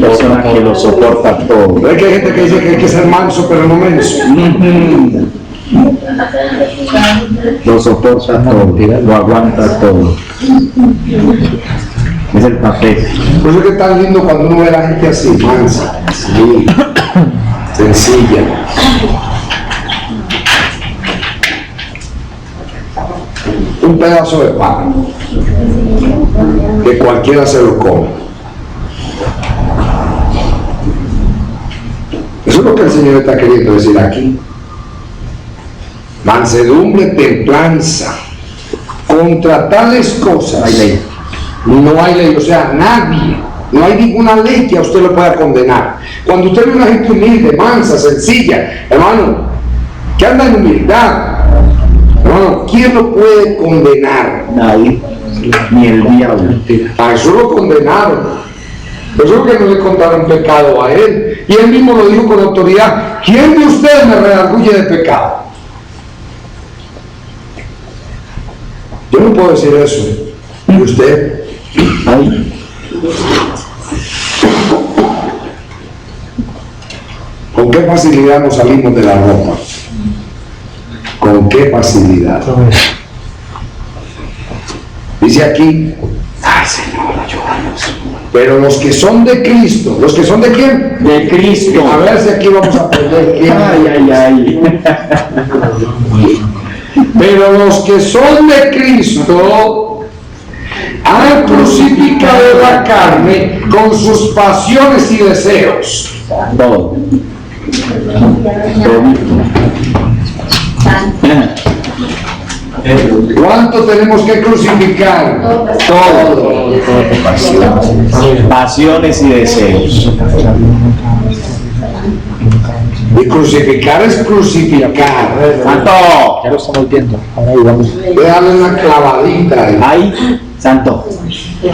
B: Persona que lo soporta todo.
A: ¿Ves que hay gente que dice que hay que ser manso pero no menso?
B: Lo soporta todo, lo aguanta todo. Es el papel.
A: Por eso es que es tan lindo cuando uno ve a la gente así, mansa, así, sencilla. Un pedazo de pan, que cualquiera se lo come. Eso es lo que el Señor está queriendo decir aquí. Mansedumbre, templanza. Contra tales cosas no hay ley, o sea, nadie, no hay ninguna ley que a usted lo pueda condenar. Cuando usted ve una gente humilde, mansa, sencilla, hermano, que anda en humildad, hermano, ¿quién lo puede condenar?
B: Nadie, ni el diablo.
A: A eso lo condenaron. Por eso es que no le contaron pecado a él. Y él mismo lo dijo con autoridad: ¿quién de ustedes me redarguye de pecado? Yo no puedo decir eso. ¿Y usted?
B: Ay.
A: ¿Con qué facilidad nos salimos de la ropa? ¿Con qué facilidad? Dice aquí: ay, Señor, ayúdanos. Pero los que son de Cristo, ¿los que son de quién?
B: De Cristo.
A: A ver si aquí vamos a aprender quién.
B: Ay.
A: Pero los que son de Cristo han crucificado la carne con sus pasiones y deseos.
B: Todo.
A: ¿Cuánto tenemos que crucificar?
B: Todo. Pasiones y deseos.
A: Y crucificar es crucificar.
B: Santo.
C: Ya lo estamos viendo. Ahora ahí vamos.
A: Voy a darle una clavadita ahí.
B: Ay, santo.
A: Y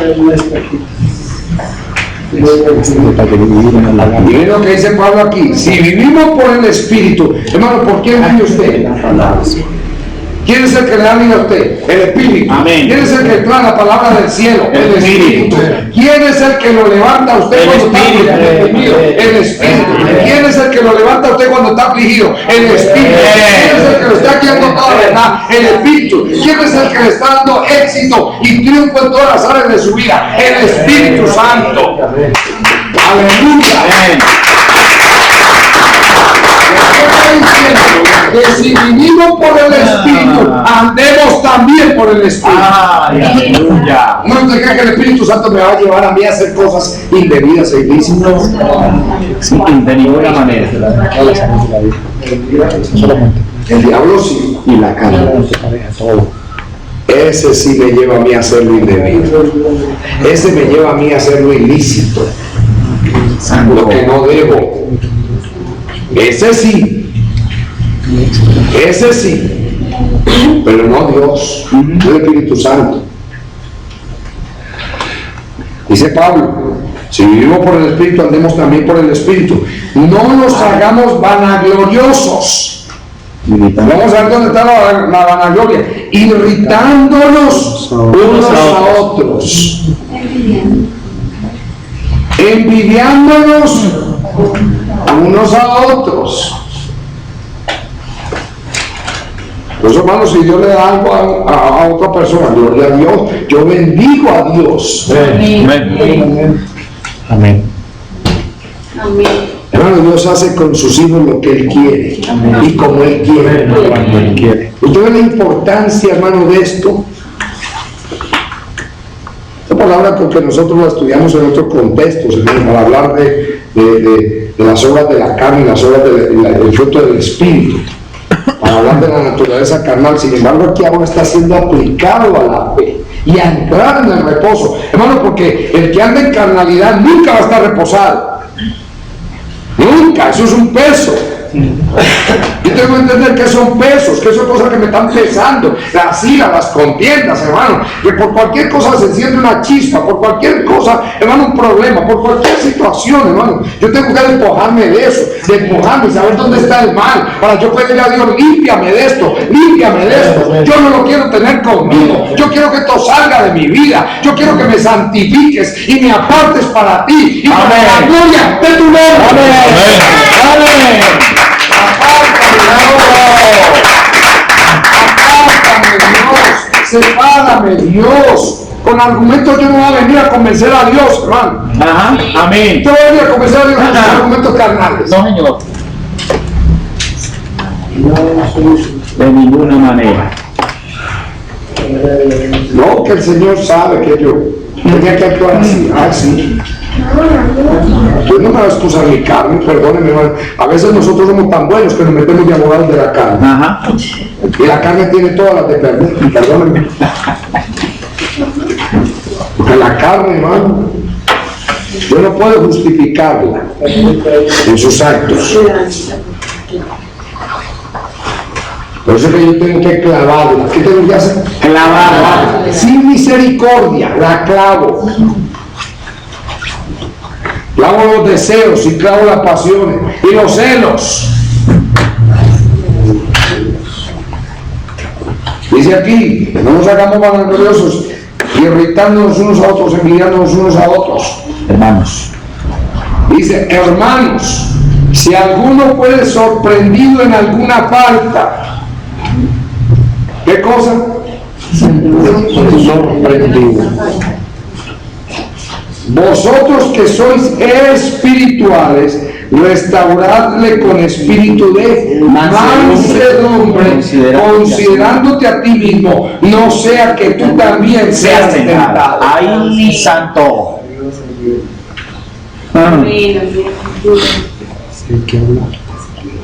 A: miren lo que dice Pablo aquí: si vivimos por el Espíritu, hermano, ¿por quién vive usted? ¿Quién es el que le da vida a usted? El Espíritu.
B: Amén.
A: ¿Quién es el que trae la palabra del cielo? El Espíritu. ¿Quién es el que lo levanta a usted cuando está deprimido? El Espíritu. ¿Quién es el que lo levanta a usted cuando está afligido? El Espíritu. ¿Quién es el que lo está guiando toda la verdad? El Espíritu. ¿Quién es el que le está dando éxito y triunfo en todas las áreas de su vida? El Espíritu Santo. Aleluya. Que si vivimos por el Espíritu, andemos también por el Espíritu.
B: Aleluya.
A: No te creas que el Espíritu Santo me va a llevar a mí a hacer cosas indebidas e ilícitas.
B: De ninguna manera.
A: El diablo sí.
B: Y la carne.
A: Ese sí me lleva a mí a hacer lo indebido. Ese me lleva a mí a hacer lo ilícito. Lo que no debo. Ese sí. Ese sí, pero no Dios, no el Espíritu Santo. Dice Pablo: si vivimos por el Espíritu, andemos también por el Espíritu. No nos hagamos vanagloriosos. Vamos a ver dónde está la vanagloria. Irritándonos unos a otros, envidiándonos unos a otros. Pues hermanos, si Dios le da algo a otra persona, gloria a Dios, yo bendigo a Dios.
B: Amén. Amén.
A: Hermano, Dios hace con sus hijos lo que Él quiere. Amén. Y como Él quiere.
B: Cuando Él quiere.
A: ¿Usted ve la importancia, hermano, de esto? Esta palabra, porque nosotros la estudiamos en otros contextos, hermano, para hablar de las obras de la carne y las obras del fruto del Espíritu, para hablar de la naturaleza carnal. Sin embargo, aquí ahora está siendo aplicado a la fe y a entrar en el reposo, hermano, porque el que anda en carnalidad nunca va a estar reposado, nunca. Eso es un peso. Yo tengo que entender que son pesos, que son cosas que me están pesando, las iras, las contiendas, hermano, que por cualquier cosa se enciende una chispa, por cualquier cosa, hermano, un problema, por cualquier situación, hermano, yo tengo que despojarme de eso, despojarme, saber dónde está el mal, para yo pedirle a Dios: límpiame de esto, límpiame de esto. Yo no lo quiero tener conmigo, yo quiero que esto salga de mi vida, yo quiero que me santifiques y me apartes para ti y para la gloria de tu nombre.
B: Amén. Amén.
A: Sepárame, Dios. Con argumentos yo no voy a venir a convencer a Dios, hermano.
B: Ajá. Amén.
A: Yo voy a venir a convencer a Dios con argumentos carnales.
B: No, Señor. De ninguna manera.
A: No, que el Señor sabe que yo tenía que actuar así. Ah, sí. Yo no me voy a excusar mi carne, perdónenme, hermano. A veces nosotros somos tan buenos que nos metemos de abogados de la carne.
B: Ajá.
A: Y la carne tiene todas las de perder, perdónenme. Porque la carne, hermano, yo no puedo justificarla en sus actos. Por eso es que yo tengo que clavarla. ¿Qué tengo que hacer? Clavarla. Sin misericordia, la clavo. Clavo los deseos y clavo las pasiones y los celos. Dice aquí, no nos hagamos vanagloriosos, irritándonos unos a otros, envidiándonos unos a otros.
B: Hermanos.
A: Dice, hermanos, si alguno fuere sorprendido en alguna falta, ¿qué cosa? Sorprendido. Vosotros que sois espirituales, restauradle con espíritu de mansedumbre, considerándote a ti mismo, no sea que tú también seas tentado.
B: ¡Ay, santo!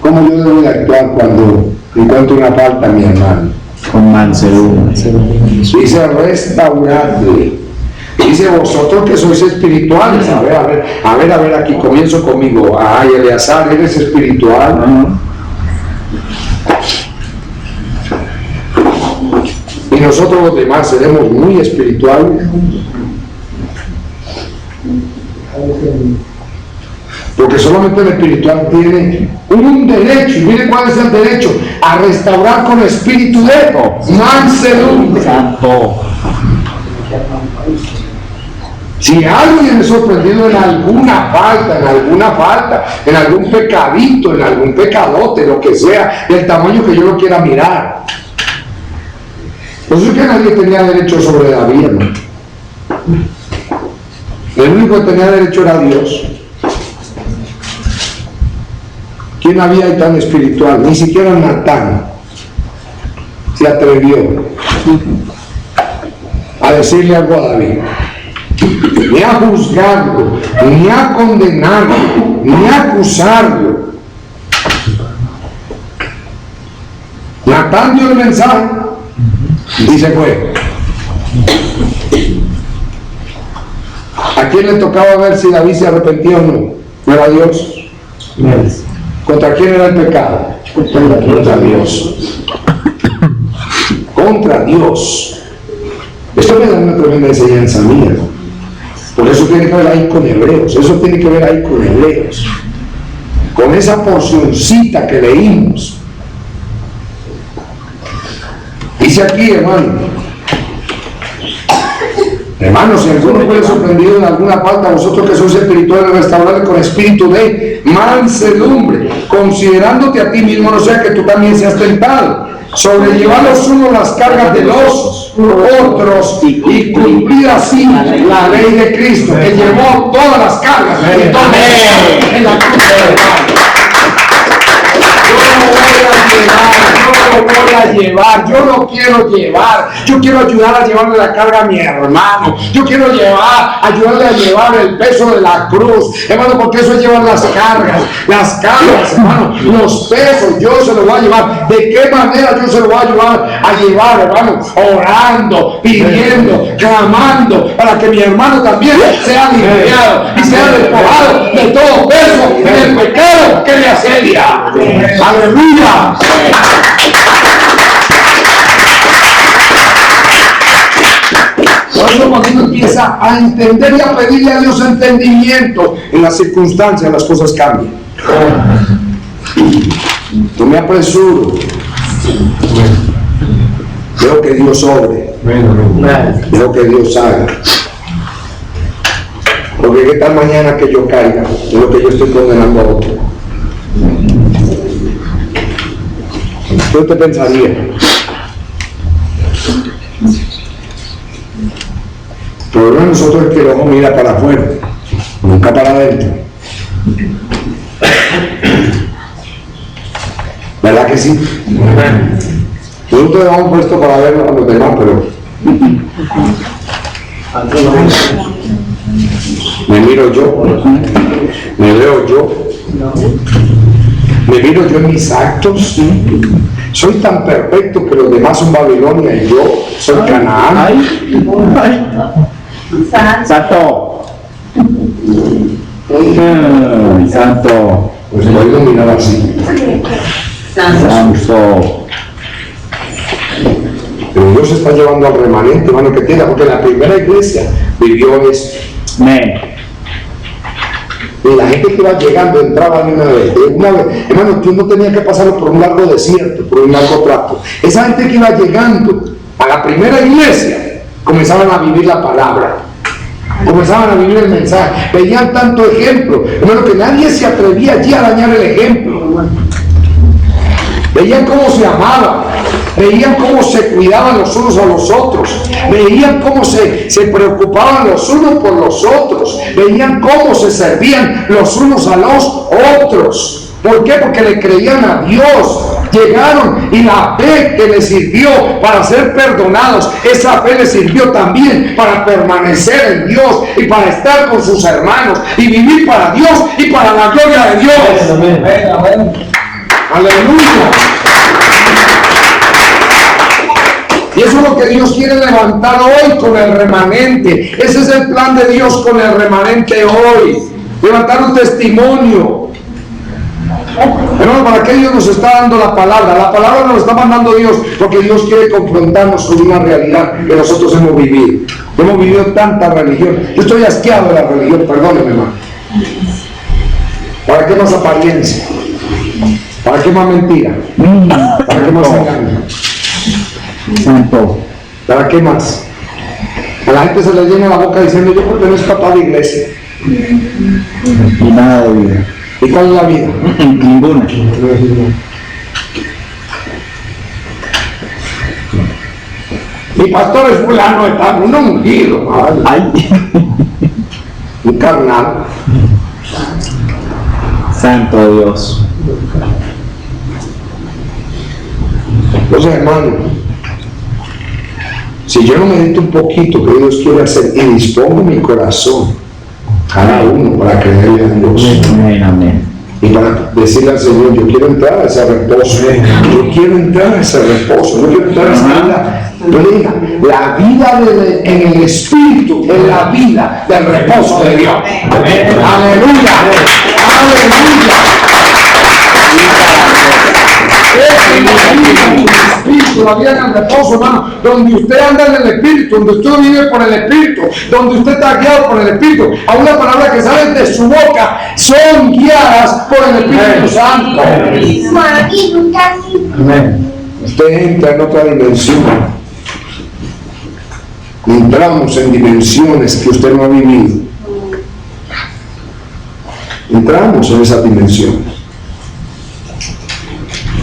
A: ¿Cómo yo debo de actuar cuando encuentro una falta, mi hermano?
B: Con mansedumbre.
A: Dice restauradle. Dice vosotros que sois espirituales. A ver, aquí comienzo conmigo. Ay, Eleazar, ¿eres espiritual? Y nosotros los demás seremos muy espirituales. Porque solamente el espiritual tiene un derecho, y mire cuál es el derecho, a restaurar con espíritu de mansedumbre.
B: Santo.
A: Si alguien es sorprendido en alguna falta, en algún pecadito, en algún pecadote, lo que sea, el tamaño que yo lo quiera mirar. Por eso es que nadie tenía derecho sobre David, ¿no? El único que tenía derecho era Dios. ¿Quién había ahí tan espiritual? Ni siquiera Natán se atrevió a decirle algo a David, ni a juzgarlo, ni a condenarlo, ni a acusarlo. Natán dio el mensaje y se fue. ¿A quién le tocaba ver si David se arrepentía o no? ¿No era Dios? ¿Contra quién era el pecado? Contra Dios. Contra Dios. Esto me da una tremenda enseñanza mía, ¿no? Por eso tiene que ver ahí con Hebreos. Eso tiene que ver ahí con Hebreos. Con esa porcioncita que leímos. Dice aquí, hermanos, si alguno fue sorprendido en alguna falta, vosotros que sois espirituales, restaurarle con espíritu de mansedumbre, considerándote a ti mismo, no sea que tú también seas tentado. Sobrellevar los unos las cargas de los otros y cumplir así la ley de Cristo, que llevó todas las cargas de todos en la cruz del Calvario. Yo no quiero llevar, yo quiero ayudar a llevarle la carga a mi hermano, yo quiero ayudarle a llevar el peso de la cruz, hermano, porque eso es llevar las cargas, hermano, los pesos, yo se los voy a llevar. ¿De qué manera yo se los voy a ayudar a llevar, hermano? Orando, pidiendo, clamando, para que mi hermano también sea liberado y sea despojado de todo peso y del pecado que le asedia. Aleluya. Por eso cuando uno empieza a entender y a pedirle a Dios entendimiento en las circunstancias, las cosas cambian. No me apresuro. Dejo que Dios obre. Dejo que Dios haga. Porque qué tal mañana que yo caiga de lo que yo estoy condenando a otro. ¿Qué te pensaría? El problema de nosotros es que el ojo mira para afuera, nunca para adentro. ¿Verdad que sí? Nosotros hemos puesto para ver a los demás, pero Me miro yo, me veo yo, me miro yo en mis actos. Soy tan perfecto que los demás son Babilonia y yo soy Canaán.
B: Santo. Santo.
A: Pues lo he mirado así.
B: Santo.
A: Pero Dios está llevando al remanente, hermano, que tenga, porque la primera iglesia vivió eso. Y la gente que iba llegando entraba de una vez. Hermano, Dios no tenía que pasarlo por un largo desierto, por un largo trato. Esa gente que iba llegando a la primera iglesia comenzaban a vivir la palabra, comenzaban a vivir el mensaje, veían tanto ejemplo, hermano, que nadie se atrevía allí a dañar el ejemplo. Veían cómo se amaban, veían cómo se cuidaban los unos a los otros, veían cómo se preocupaban los unos por los otros, veían cómo se servían los unos a los otros. ¿Por qué? Porque le creían a Dios. Llegaron y la fe que les sirvió para ser perdonados, esa fe les sirvió también para permanecer en Dios y para estar con sus hermanos y vivir para Dios y para la gloria de Dios. Amén. Aleluya. Y eso es lo que Dios quiere levantar hoy con el remanente. Ese es el plan de Dios con el remanente hoy. Levantar un testimonio. Hermano, ¿para qué Dios nos está dando la palabra? La palabra nos está mandando Dios porque Dios quiere confrontarnos con una realidad que nosotros hemos vivido. Hemos vivido tanta religión. Yo estoy asqueado de la religión, perdóneme, hermano. ¿Para qué más apariencia? ¿Para qué más mentira? ¿Para qué más engaño?
B: Santo.
A: ¿Para qué más? A la gente se le llena la boca diciendo: yo pertenezco a tal iglesia.
B: Y nada de vida.
A: ¿Y cuál es la vida?
B: Ninguna.
A: Mi pastor es fulano de tal, un ungido, un carnal.
B: Santo Dios.
A: Entonces, hermano, si yo no medito un poquito que Dios quiere hacer y dispongo mi corazón, cada uno, para creerle a Dios,
B: Amén.
A: y para decirle al Señor: yo quiero entrar a ese reposo, yo quiero entrar a ese reposo, yo quiero entrar a esa vida. Yo le diga, la vida en el Espíritu es la vida del reposo de Dios. Amén. Aleluya. Aleluya. La vida en el reposo, hermano, donde usted anda en el Espíritu, donde usted vive por el Espíritu, donde usted está guiado por el Espíritu. A una palabra que sale de su boca son guiadas por el Espíritu Santo. Amén. Usted entra en otra dimensión. Entramos en dimensiones que usted no ha vivido. Entramos en esas dimensiones.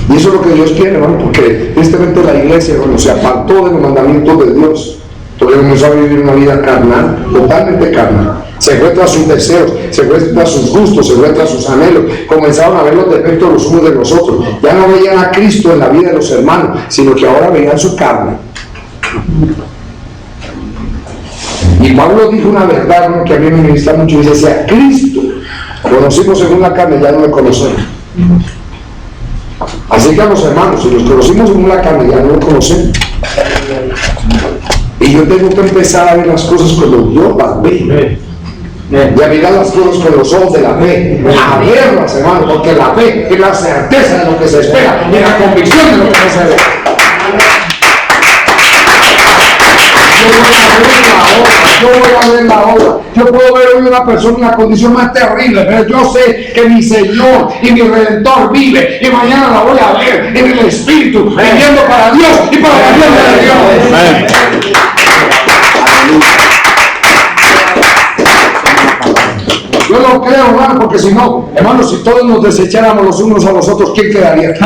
A: Y eso es lo que Dios quiere, hermano, porque tristemente la iglesia, bueno, se apartó de los mandamientos de Dios, porque comenzó a vivir una vida carnal, totalmente carnal. Se fue tras sus deseos, se fue tras sus gustos, se fue tras sus anhelos. Comenzaron a ver los defectos los unos de los otros. Ya no veían a Cristo en la vida de los hermanos, sino que ahora veían su carne. Y Pablo dijo una verdad, ¿no?, que a mí me ministra mucho, y decía: Cristo conocimos según la carne, ya no le conocemos. Así que a los hermanos, si los conocimos según la carne, ya no lo conocemos. Y yo tengo que empezar a ver las cosas como Dios las ve. Y a mirar las cosas con los ojos de la fe. A verlas, hermano, porque la fe es la certeza de lo que se espera y la convicción de lo que no se ve. Yo voy a ver la obra. Yo puedo ver hoy una persona en una condición más terrible, pero yo sé que mi Señor y mi Redentor vive, y mañana la voy a ver en el Espíritu, viviendo para Dios y para la gloria de Dios. Amén. Yo lo creo, hermano, porque si no, hermano, si todos nos desecháramos los unos a los otros, ¿quién quedaría aquí?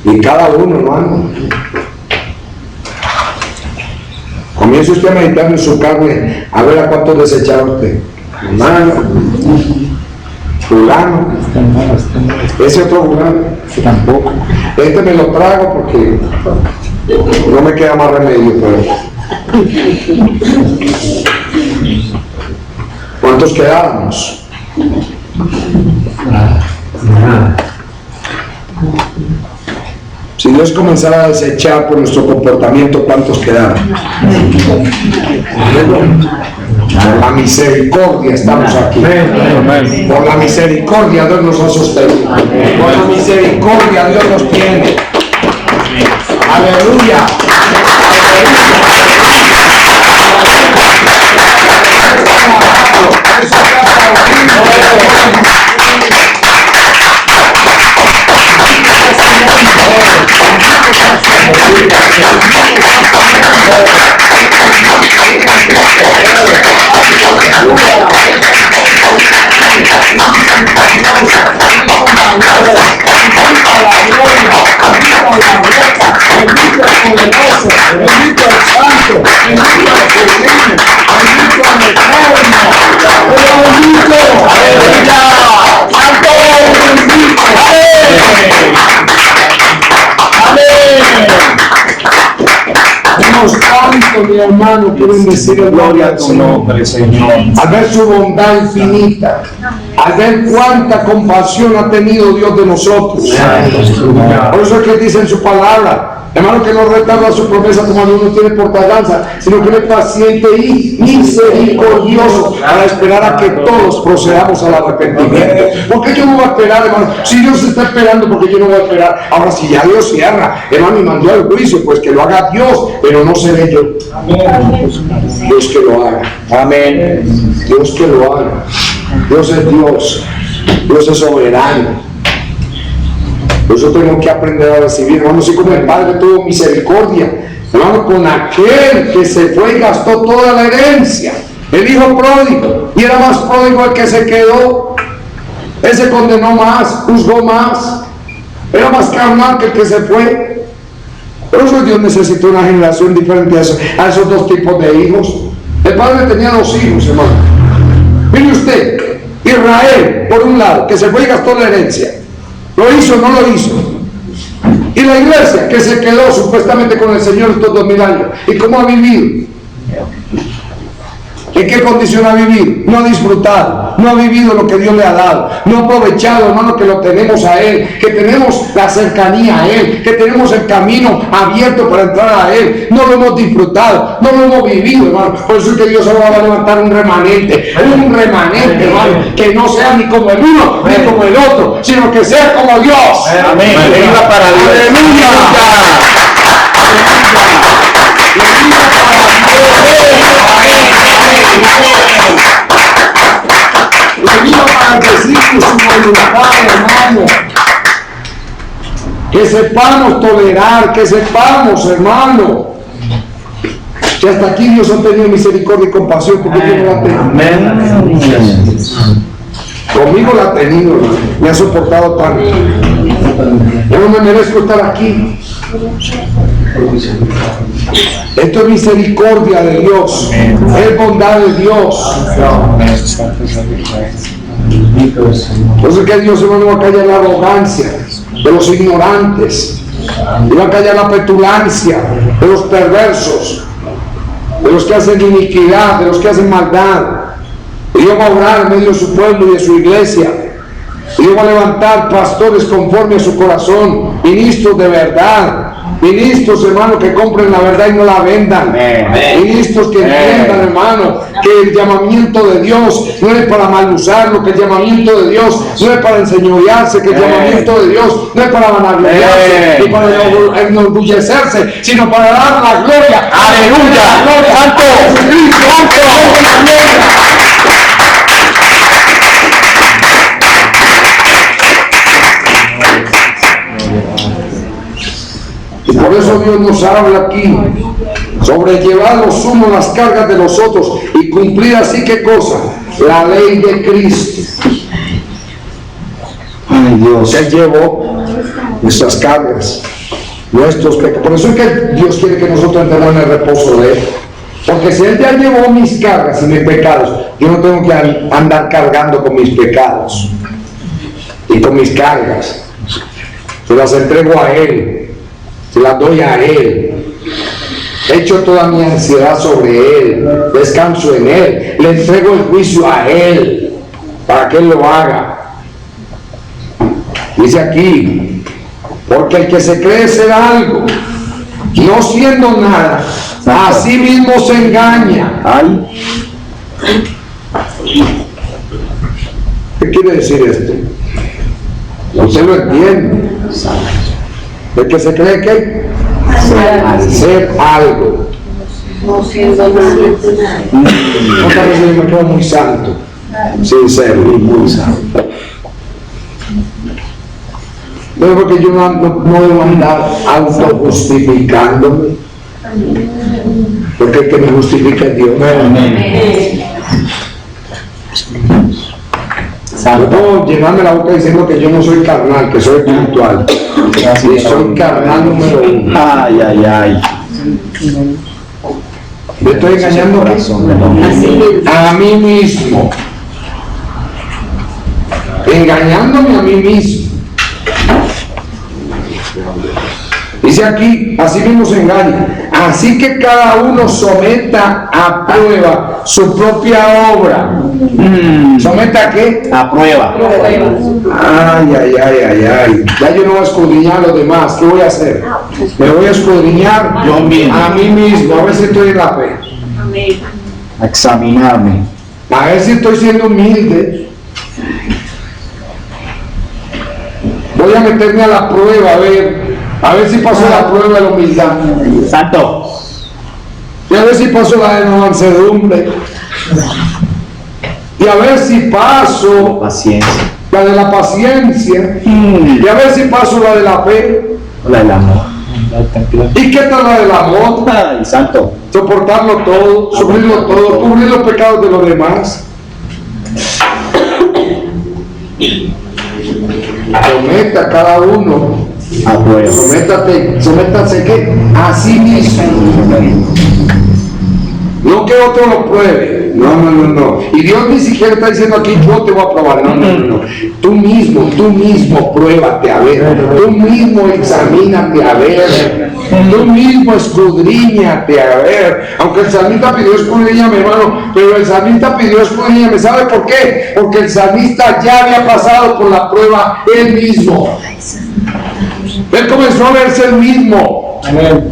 A: Y cada uno, hermano, comience usted a meditar en su carne, a ver a cuántos desechar usted, hermano. fulano, ese otro fulano,
C: Tampoco.
A: este me lo trago porque no me queda más remedio, pero ¿cuántos quedamos? Si Dios comenzara a desechar por nuestro comportamiento, ¿cuántos quedaron? Por la misericordia estamos aquí. Por la misericordia Dios nos ha sostenido. Por la misericordia Dios nos tiene. Aleluya. Tanto, mi hermano, quieren decir gloria a tu nombre, Señor. Al ver su bondad infinita, al ver cuánta compasión ha tenido Dios de nosotros. Por eso es que dice en su palabra, hermano, que no retarda su promesa como uno tiene por tardanza, sino que es paciente y misericordioso para esperar a que todos procedamos al arrepentimiento. ¿Por qué yo no voy a esperar, hermano? Si Dios está esperando, ¿por qué yo no voy a esperar? Ahora, si ya Dios cierra, hermano, y mandó el juicio, pues que lo haga Dios, pero no seré yo. Dios que lo haga. Amén. Dios que lo haga. Dios es Dios. Dios es soberano. Nosotros tenemos que aprender a recibir, hermano, así como el Padre tuvo misericordia, hermano, con aquel que se fue y gastó toda la herencia, el hijo pródigo, y era más pródigo el que se quedó. Él se condenó más, juzgó más, era más carnal que el que se fue. Por eso Dios necesitó una generación diferente a esos dos tipos de hijos. El Padre tenía dos hijos, hermano. Mire usted, Israel, por un lado, que se fue y gastó la herencia. ¿Lo hizo o no lo hizo? Y la iglesia que se quedó supuestamente con el Señor estos 2000 años. ¿Y cómo ha vivido? ¿En qué condición ha vivido? No ha disfrutado, no ha vivido lo que Dios le ha dado, no ha aprovechado, hermano, que lo tenemos a Él, que tenemos la cercanía a Él, que tenemos el camino abierto para entrar a Él. No lo hemos disfrutado, no lo hemos vivido, hermano. Por eso es que Dios ahora va a levantar un remanente, hermano, que no sea ni como el uno ni como el otro, sino que sea como Dios.
B: Amén.
A: Venga para Dios. Aleluya. Venimos para decir que su voluntad, hermano, que sepamos tolerar, que sepamos, hermano, que hasta aquí Dios ha tenido misericordia y compasión, porque yo no la tengo. Amén. Conmigo la ha tenido, hermano. Me ha soportado tanto. Yo no me merezco estar aquí. Esto es misericordia de Dios, es bondad de Dios. Por eso es que Dios, hermano, va a callar la arrogancia de los ignorantes, y va a callar la petulancia de los perversos, de los que hacen iniquidad, de los que hacen maldad. Y Dios va a obrar en medio de su pueblo y de su iglesia. Y Dios va a levantar pastores conforme a su corazón, ministros de verdad, ministros, hermano, que compren la verdad y no la vendan. Ministros que entiendan, hermano, que el llamamiento de Dios no es para mal usarlo, que el llamamiento de Dios no es para enseñorearse, que el llamamiento de Dios no es para vanagloriarse y para enorgullecerse, sino para dar la gloria. Aleluya, gloria, santo, Jesucristo, santo, gloria. Y por eso Dios nos habla aquí, sobrellevar los unos las cargas de los otros y cumplir así, ¿qué cosa? La ley de Cristo. Ay Dios, Él llevó nuestras cargas, nuestros pecados. Por eso es que Dios quiere que nosotros entremos en el reposo de Él. Porque si Él ya llevó mis cargas y mis pecados, yo no tengo que andar cargando con mis pecados. y con mis cargas. Se las entrego a Él, se las doy a Él. Echo toda mi ansiedad sobre Él, descanso en Él, le entrego el juicio a Él para que Él lo haga. Dice aquí, porque el que se cree ser algo, no siendo nada, a sí mismo se engaña. Ay. ¿Qué quiere decir esto? Usted lo entiende. El que se cree que ser algo.
D: No siendo nada.
A: Otra vez yo me creo muy santo, sincero y muy santo. No, porque yo no debo andar autojustificándome, porque el que me justifica es Dios. No puedo llenarme la boca diciendo que yo no soy carnal, que soy espiritual. Y soy carnal número uno.
B: Ay, ay, ay.
A: Me estoy engañando a mí mismo. Engañándome a mí mismo. Dice aquí, así mismo se engaña. Así que cada uno someta a prueba su propia obra. ¿Someta a qué?
B: A prueba.
A: Ay, ay, ay, ay, ay. Ya yo no voy a escudriñar a los demás. ¿Qué voy a hacer? Me voy a escudriñar
B: yo mismo.
A: A mí mismo. A ver si estoy en la fe.
B: A examinarme.
A: A ver si estoy siendo humilde. Voy a meterme a la prueba, a ver si paso la prueba de la humildad.
B: Santo.
A: Y a ver si paso la de la mansedumbre. Y a ver si paso
B: Paciencia.
A: la de la paciencia. Y a ver si paso la de la fe.
B: La del amor.
A: ¿Y qué tal la del amor?
B: Ay, santo.
A: Soportarlo todo, sufrirlo todo, cubrir los pecados de los demás. Someta cada uno.
B: A prueba.
A: Sométase ¿qué? A sí mismo. No que otro lo pruebe. No. Y Dios ni siquiera está diciendo aquí, yo te voy a probar. No. Tú mismo pruébate a ver. Tú mismo examínate a ver. Tú mismo escudriñate a ver. Aunque el salmista pidió escudriñame, hermano, pero el salmista pidió escudriñame. ¿Sabe por qué? Porque el salmista ya había pasado por la prueba él mismo. Él comenzó a verse él mismo.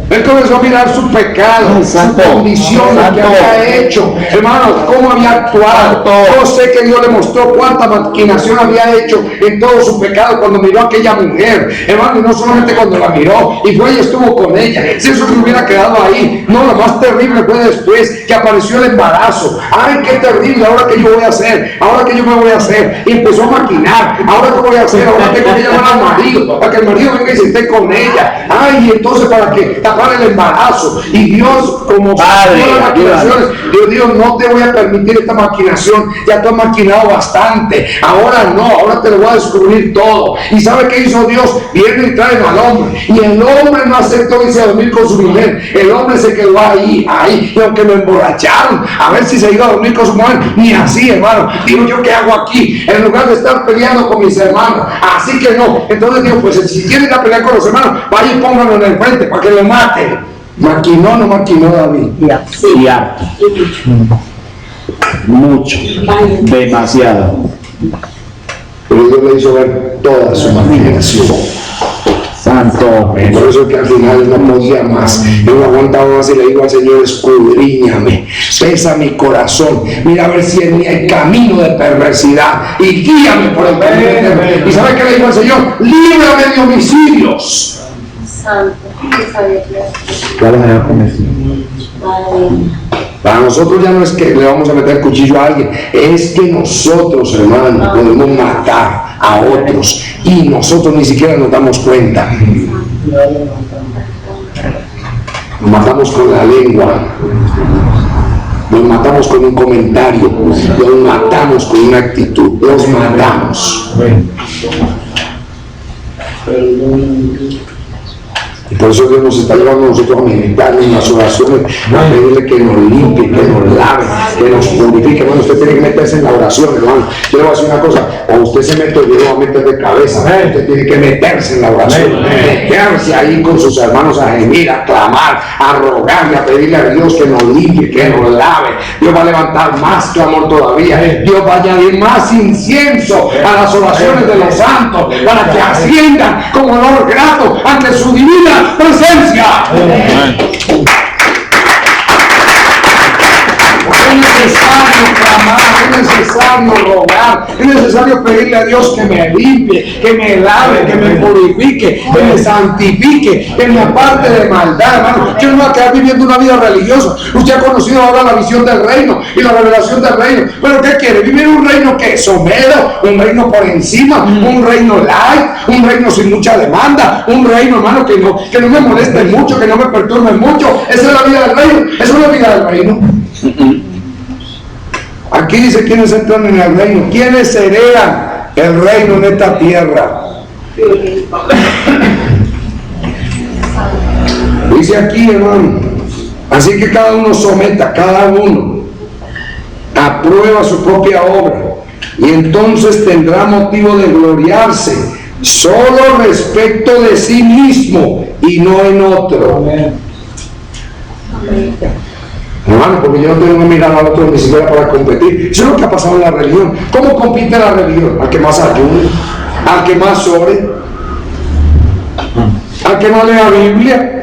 A: Él comenzó a mirar su pecado, su condición, lo que había hecho, hermanos, cómo había actuado. Yo sé que Dios le mostró cuánta maquinación había hecho en todo su pecado cuando miró a aquella mujer, hermano, y no solamente cuando la miró, y fue y estuvo con ella. Si eso se hubiera quedado ahí, no, lo más terrible fue después que apareció el embarazo. Ay, qué terrible, ahora que yo voy a hacer, ahora que yo me voy a hacer, y empezó a maquinar. Ahora que voy a hacer, ahora tengo que llamar al marido para que el marido venga y se esté con ella. Ay, y entonces para que tapar el embarazo. Y Dios, como todas las maquinaciones, Dios, no te voy a permitir esta maquinación, ya tú has maquinado bastante, ahora no, ahora te lo voy a descubrir todo. ¿Y sabe qué hizo Dios? Viene y trae al hombre, y el hombre no aceptó irse a dormir con su mujer. El hombre se quedó ahí, y aunque lo emborracharon, a ver si se iba a dormir con su mujer, ni así, hermano. Digo, ¿yo qué hago aquí? En lugar de estar peleando con mis hermanos, así que no. Entonces digo, pues si quieren ir a pelear con los hermanos, vaya y pónganlo en el frente para que lo maten. ¿Maquinó o no maquinó David?
B: Y harto. Mucho. Demasiado.
A: Pero Dios le hizo ver toda su maquinación.
B: Santo.
A: Por eso es que al final no podía más. Yo no aguantaba más y le digo al Señor, escudriñame, pesa mi corazón, mira a ver si en mí hay camino de perversidad y guíame por el camino eterno. ¿Y sabe qué le digo al Señor? Líbrame de homicidios.
D: Santo, ¿qué sabía
A: Para nosotros ya no es que le vamos a meter cuchillo a alguien, es que nosotros, hermanos, podemos matar a otros y nosotros ni siquiera nos damos cuenta. Nos matamos con la lengua, nos matamos con un comentario, nos matamos con una actitud, nos matamos. Y por eso Dios nos está llevando a nosotros a meditar en las oraciones, a pedirle que nos limpie, que nos lave, que nos purifique. Bueno, usted tiene que meterse en la oración, hermano. Yo le voy a decir una cosa, o usted se mete o yo lo voy a meter de cabeza. Usted tiene que meterse en la oración, meterse ahí con sus hermanos a gemir, a clamar, a rogarle, a pedirle a Dios que nos limpie, que nos lave. Dios va a levantar más clamor todavía. Dios va a añadir más incienso a las oraciones de los santos para que asciendan como olor grato ante su divina presencia. Es necesario clamar, es necesario rogar, es necesario pedirle a Dios que me limpie, que me lave, que me purifique, que me santifique, que me aparte de maldad, hermano. Yo no voy a quedar viviendo una vida religiosa. Usted ha conocido ahora la visión del reino y la revelación del reino. ¿Pero qué quiere? ¿Vivir un reino que es somero, un reino por encima, un reino light, un reino sin mucha demanda, un reino, hermano, que no me moleste mucho, que no me perturbe mucho? Esa es la vida del reino, esa es la vida del reino. Aquí dice quiénes entran en el reino, quiénes heredan el reino en esta tierra. Dice aquí, hermano, así que cada uno someta, cada uno aprueba su propia obra y entonces tendrá motivo de gloriarse solo respecto de sí mismo y no en otro. Hermano, porque yo no tengo que mirar al otro ni siquiera para competir. Eso es lo que ha pasado en la religión. ¿Cómo compite la religión? Al que más ayude, al que más ore, al que no lea Biblia.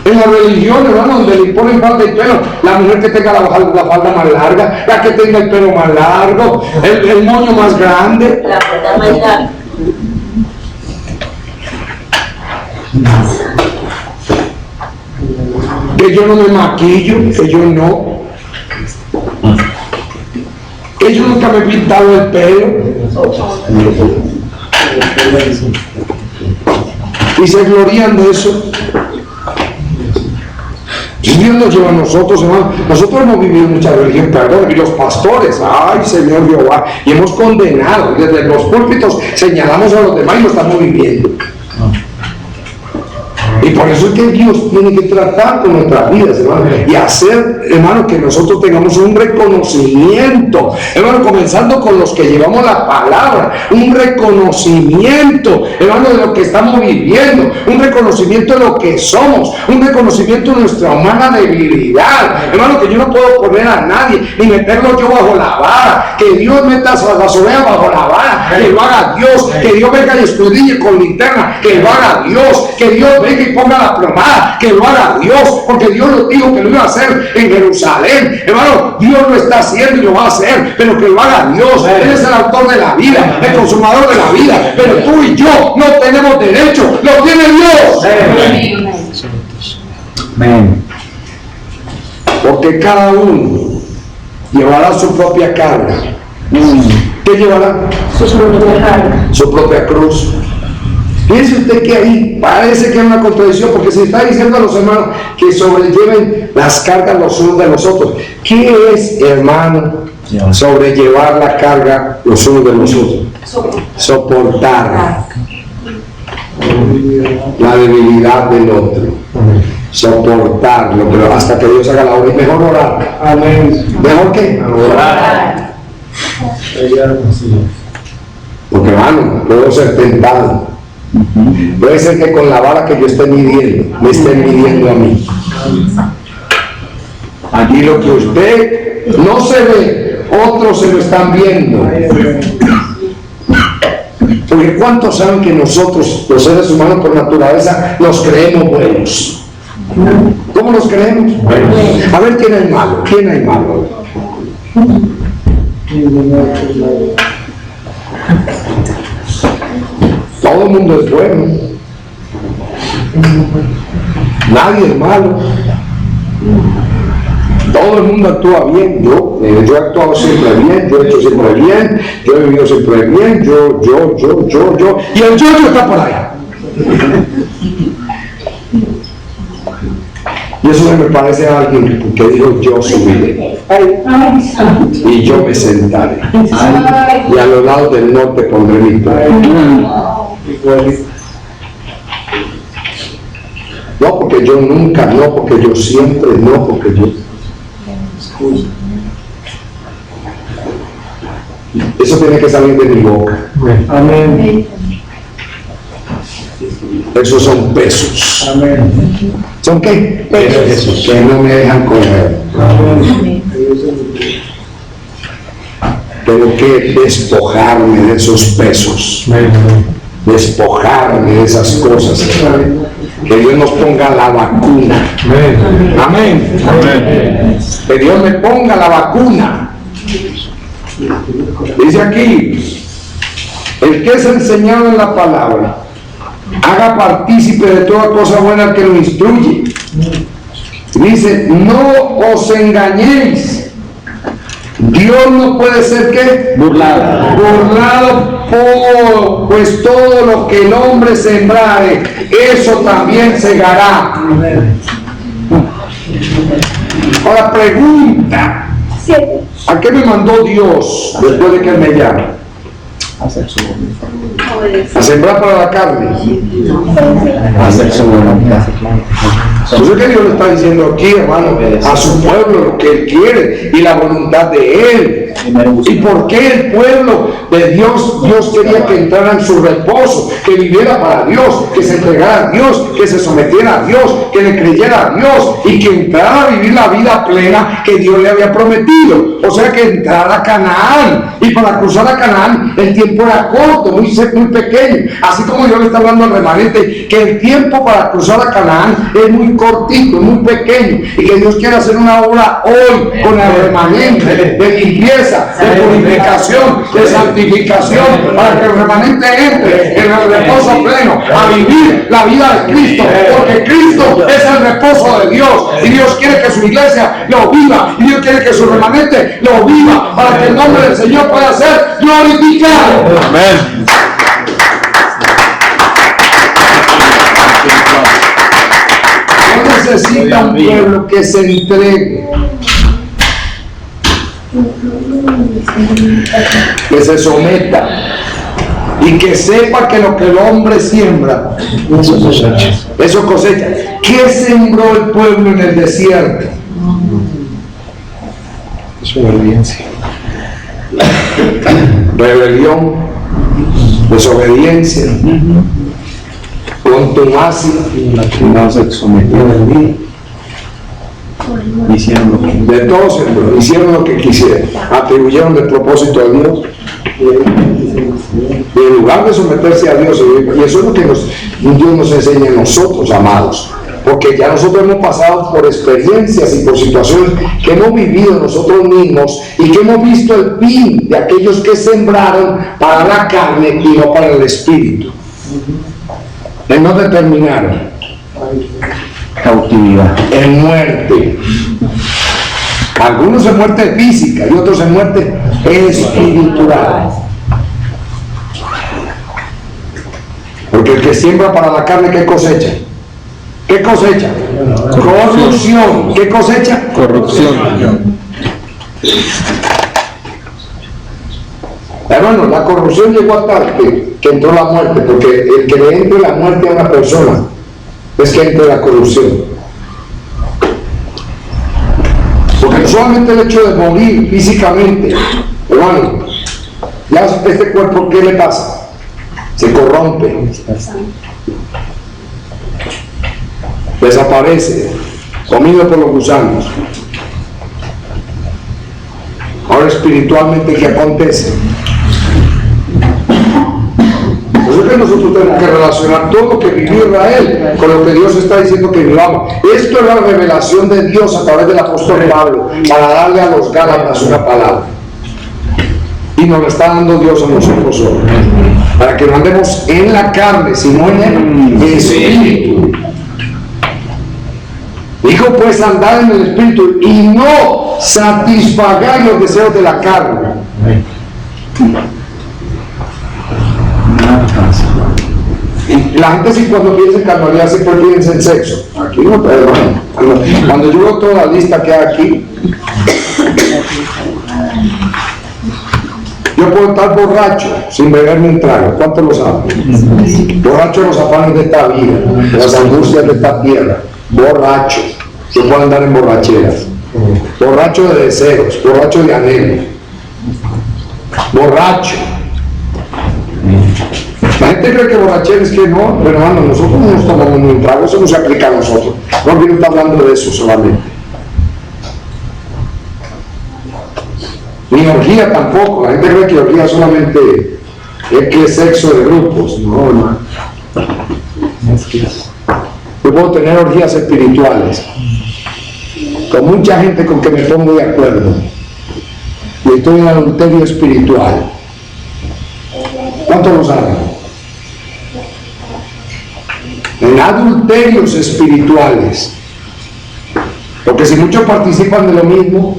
A: En la religión, hermano, donde le ponen falda y pelo, la mujer que tenga la falda más larga, la que tenga el pelo más largo, el moño más grande,
D: La falda más larga.
A: que yo no me maquillo, que yo no, que yo nunca me he pintado el pelo, y se glorían de eso. Dios nos lleva a nosotros, hermano. Nosotros hemos vivido mucha religión, perdón, y los pastores, ay Señor Jehová, y hemos condenado, desde los púlpitos señalamos a los demás y lo estamos viviendo. Y por eso es que Dios tiene que tratar con nuestras vidas, hermano, y hacer, hermano, que nosotros tengamos un reconocimiento, hermano, comenzando con los que llevamos la palabra, un reconocimiento, hermano, de lo que estamos viviendo, un reconocimiento de lo que somos, un reconocimiento de nuestra humana debilidad, hermano, que yo no puedo poner a nadie, ni meterlo yo bajo la vara, que Dios meta a las ovejas bajo la vara, que lo haga Dios, que Dios venga y escudriñe con linterna, que lo haga Dios, que Dios venga y ponga la plomada, que lo haga Dios, porque Dios lo dijo que lo iba a hacer en Jerusalén, hermano. Dios lo está haciendo y lo va a hacer, pero que lo haga Dios. Él es el autor de la vida, el consumador de la vida, pero tú y yo no tenemos derecho, lo tiene Dios.
B: Amén.
A: Porque cada uno llevará su propia carga. ¿Qué llevará? Su propia cruz. Piense usted que ahí parece que hay una contradicción, porque se está diciendo a los hermanos que sobrelleven las cargas los unos de los otros. ¿Qué es, hermano, sobrellevar la carga los unos de los otros? Soportar la debilidad del otro. Soportarlo, pero hasta que Dios haga la obra. Y mejor orar. Amén. ¿Mejor qué? Orar. Porque, hermano, puedo ser tentado. Puede ser que con la vara que yo esté midiendo, me estén midiendo a mí. Aquí lo que usted no se ve, otros se lo están viendo. Porque ¿cuántos saben que nosotros, los seres humanos por naturaleza, nos creemos buenos? ¿Cómo nos creemos? A ver, ¿quién hay malo? ¿Quién hay malo? Todo el mundo es bueno. Nadie es malo. Todo el mundo actúa bien. Yo he actuado siempre bien, yo he hecho siempre bien, yo he vivido siempre bien, yo. Y el yo está por ahí. Y eso me parece a alguien que dijo: yo subiré y yo me sentaré, y a los lados del norte pondré mi trono. No porque yo nunca, no porque yo siempre, no porque yo. Eso tiene que salir de mi boca.
B: Amén.
A: Esos son pesos.
B: Amén.
A: ¿Son qué? Pesos que no me dejan correr. Tengo que despojarme de esos pesos. Despojarme de esas cosas. Que Dios nos ponga la vacuna. Amén. Amén. Que Dios me ponga la vacuna. Dice aquí, el que es enseñado en la palabra, haga partícipe de toda cosa buena al que lo instruye. Dice, no os engañéis. Dios no puede ser ¿qué? Burlado. Pues todo lo que el hombre sembrare, eso también segará. Ahora pregunta, ¿a qué me mandó Dios después de que Él me llama? A sembrar para la carne.
C: Hacer su voluntad.
A: Eso es que Dios le está diciendo aquí, hermano, a su pueblo lo que Él quiere y la voluntad de Él. ¿Y por qué el pueblo de Dios? Dios quería que entrara en su reposo, que viviera para Dios, que se entregara a Dios, que se sometiera a Dios, que le creyera a Dios y que entrara a vivir la vida plena que Dios le había prometido. O sea, que entrara a Canaán. Y para cruzar a Canaán el tiempo era corto, muy pequeño. Así como Dios le está hablando al remanente que el tiempo para cruzar a Canaán es muy cortito, muy pequeño, y que Dios quiere hacer una obra hoy con el remanente de limpieza, de purificación, de santificación, para que el remanente entre en el reposo pleno a vivir la vida de Cristo, porque Cristo es el reposo de Dios y Dios quiere que su iglesia lo viva y Dios quiere que su remanente lo viva para que el nombre del Señor pueda ser glorificado.
B: Amén.
A: Necesita un pueblo que se entregue, que se someta y que sepa que lo que el hombre siembra, eso cosecha. ¿Qué sembró el pueblo en el desierto?
C: Desobediencia.
A: Rebelión, desobediencia, contumacia,
C: No se sometieron a mí. Hicieron lo que
A: de todos hicieron lo que quisieron, atribuyeron el propósito a Dios y en lugar de someterse a Dios, y eso es lo que Dios nos enseña a nosotros, amados, porque ya nosotros hemos pasado por experiencias y por situaciones que hemos vivido nosotros mismos y que hemos visto el fin de aquellos que sembraron para la carne y no para el espíritu. ¿En dónde terminaron?
C: cautividad.
A: En muerte. Algunos en muerte física y otros en muerte espiritual. Porque el que siembra para la carne, ¿qué cosecha? ¿Qué cosecha? Corrupción. ¿Qué cosecha?
C: Corrupción.
A: Hermano, la corrupción llegó hasta que entró la muerte, porque el que le entre la muerte a una persona es que entre la corrupción. Porque solamente el hecho de morir físicamente, hermano, ya este cuerpo, ¿qué le pasa? Se corrompe, desaparece, comido por los gusanos. Ahora espiritualmente, ¿qué acontece? Por eso que nosotros tenemos que relacionar todo lo que vivió Israel con lo que Dios está diciendo que vivamos. Esto es la revelación de Dios a través del apóstol Pablo para darle a los Gálatas una palabra. Y nos lo está dando Dios a nosotros hoy, para que no andemos en la carne, sino en el espíritu. Dijo pues andar en el espíritu y no satisfagáis los deseos de la carne. Y la gente sí, cuando piensa en carnalidad siempre piensa en sexo. Aquí no, pero cuando yo veo toda la lista que hay aquí, yo Yo puedo estar borracho sin beberme un trago. ¿Cuántos lo saben? Borracho de los afanes de esta vida, de las angustias de esta tierra. Borracho. Yo puedo andar en borracheras. Borracho de deseos, borracho de anhelo. Borracho. La gente cree que borrachera es que no, pero hermano, nosotros no nos tomamos un trago, eso no se aplica a nosotros. No quiero estar hablando de eso solamente. Ni orgía tampoco. La gente cree que orgía solamente es que es sexo de grupos. No, hermano. Yo puedo tener orgías espirituales con mucha gente con que me pongo de acuerdo y estoy en adulterio espiritual. ¿Cuántos lo saben? En adulterios espirituales, porque si muchos participan de lo mismo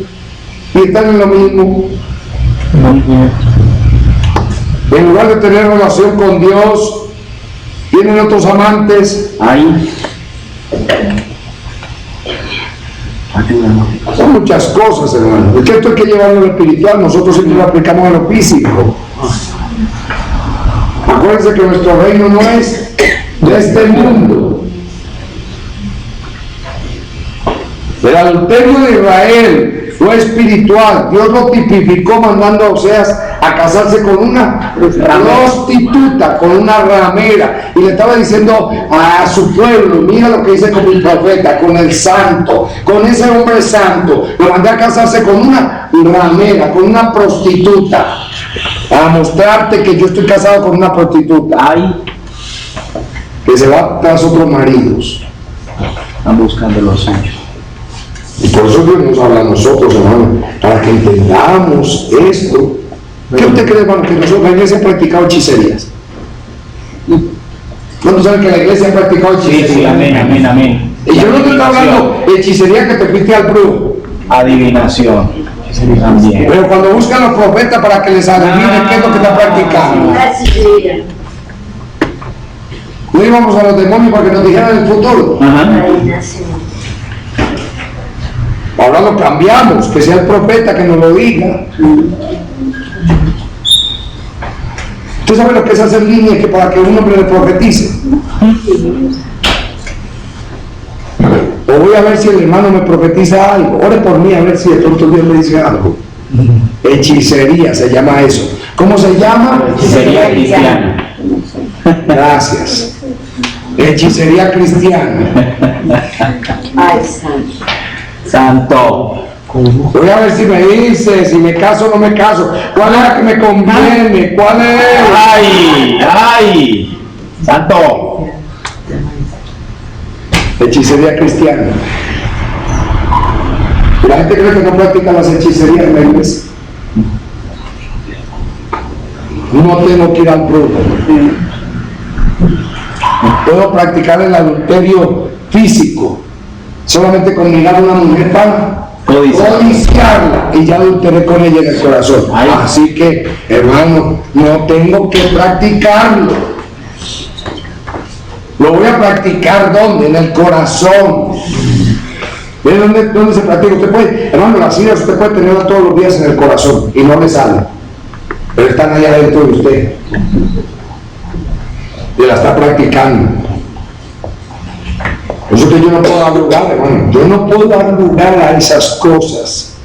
A: y están en lo mismo, en lugar de tener relación con Dios, tienen otros amantes. Ahí son muchas cosas, hermano. Es que esto hay que llevarlo a lo espiritual, nosotros siempre lo aplicamos a lo físico. Acuérdense que nuestro reino no es de este mundo. El adulterio de Israel fue espiritual. Dios lo tipificó mandando a Oseas a casarse con una prostituta, con una ramera, y le estaba diciendo a su pueblo: mira lo que dice con mi profeta, con el santo, con ese hombre santo. Lo mandé a casarse con una ramera, con una prostituta, a mostrarte que yo estoy casado con una prostituta. Ay, que se va tras otros maridos.
B: Están buscando los suyos.
A: Y por eso Dios nos habla a nosotros, hermano, para que entendamos esto. ¿Qué usted cree, hermano, que nosotros, la iglesia ha practicado hechicerías? ¿Cuántos saben que la iglesia ha practicado hechicerías?
B: Sí, amén, amén, amén.
A: Y yo no te estoy hablando de hechicería que te fuiste al brujo.
B: Adivinación. También.
A: Pero cuando buscan los profetas para que les adivinen qué es lo que están practicando. No íbamos a los demonios para que nos dijeran el futuro. Ahora lo cambiamos, que sea el profeta que nos lo diga. ¿Usted sabe lo que es hacer línea que para que un hombre le profetice? O voy a ver si el hermano me profetiza algo. Ore por mí a ver si de pronto Dios me dice algo. Hechicería se llama eso. ¿Cómo se llama?
B: Hechicería cristiana.
A: Gracias. Hechicería cristiana.
D: Ay, santo.
B: Santo.
A: Voy a ver si me dice, si me caso o no me caso. ¿Cuál es la que me conviene? ¿Cuál es?
B: ¡Ay! ¡Ay! Santo.
A: Hechicería cristiana. La gente cree que no practica las hechicerías en la iglesia. No tengo que ir al brujo. Puedo practicar el adulterio físico solamente con mirar a una mujer para codiciarla, y ya adulteré con ella en el corazón. Así que, hermano, no tengo que practicarlo. Lo voy a practicar ¿dónde? En el corazón. ¿Ve dónde se practica? Usted puede, hermano, las ideas usted puede tenerlas todos los días en el corazón y no le salen, pero están allá dentro de usted y la está practicando. Por eso que yo no puedo dar lugar, hermano. Yo no puedo dar lugar a esas cosas.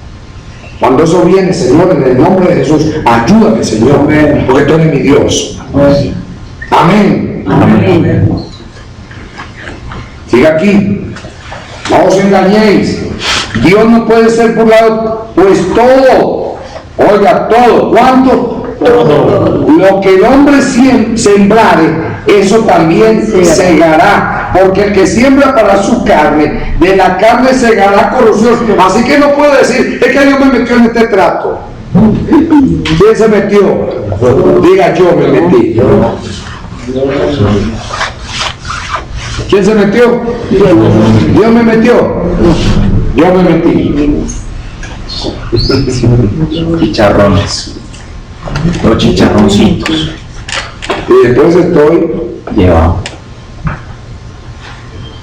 A: Cuando eso viene, Señor, en el nombre de Jesús, ayúdame, Señor, porque tú eres mi Dios. Amén.
D: Amén.
A: Siga aquí. No os engañéis. Dios no puede ser burlado, pues todo, oiga, todo. ¿Cuánto? Todo. Lo que el hombre sembrare, eso también segará. Porque el que siembra para su carne, de la carne segará corrupción. Así que no puede decir, es que Dios me metió en este trato. ¿Quién se metió? Diga, yo me metí. ¿Quién se metió? Dios me metió. Yo me metí.
B: Chicharrones. Los chicharroncitos.
A: Y después estoy
B: llevado.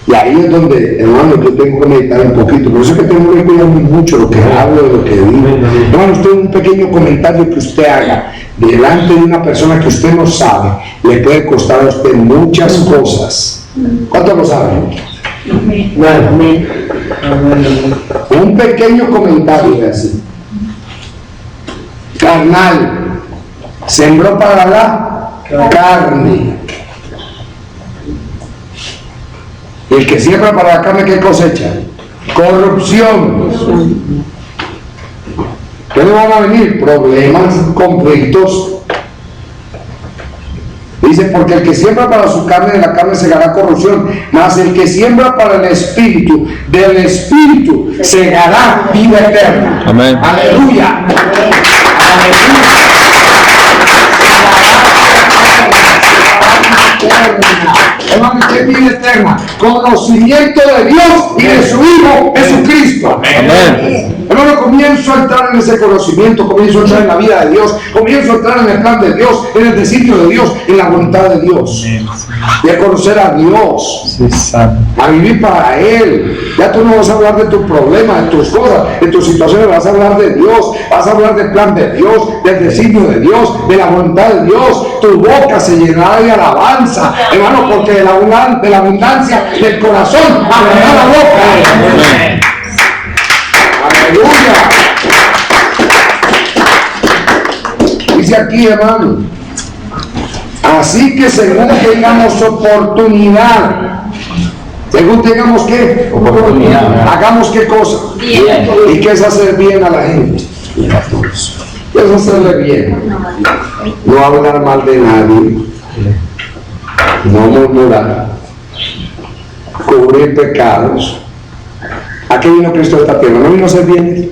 A: Y ahí es donde, hermano, yo tengo que meditar un poquito. Por eso es que tengo que cuidar mucho lo que hablo, de lo que digo. Hermano, usted un pequeño comentario que usted haga delante de una persona que usted no sabe, le puede costar a usted muchas cosas. ¿Cuántos lo saben? Un pequeño comentario de así. Carnal, sembró para la carne. El que siembra para la carne, ¿qué cosecha? Corrupción. ¿Qué le van a venir? Problemas, conflictos. Dice, porque el que siembra para su carne, de la carne segará corrupción, mas el que siembra para el Espíritu, del Espíritu segará vida eterna.
C: Amén.
A: Aleluya. Hermano, ¿qué es vida eterna? Conocimiento de Dios y de su Hijo Jesucristo.
C: Amén.
A: Hermano, comienzo a entrar en ese conocimiento, comienzo a entrar en la vida de Dios, comienzo a entrar en el plan de Dios, en el designio de Dios, en la voluntad de Dios. Y a conocer a Dios, a vivir para Él. Ya tú no vas a hablar de tus problemas, de tus cosas, de tus situaciones, vas a hablar de Dios, vas a hablar del plan de Dios, del designio de Dios, de la voluntad de Dios. Tu boca se llenará de alabanza, hermano, porque de la abundancia del corazón hablará la boca. Aleluya. Dice aquí, hermano, así que según tengamos oportunidad, según tengamos ¿qué? Oportunidad. Hagamos qué cosa. Bien. ¿Y qué es hacer bien a la gente? ¿Qué es hacerle bien? No hablar mal de nadie, no murmurar, cubrir pecados. ¿A qué vino Cristo a esta tierra? ¿No vino a hacer bienes?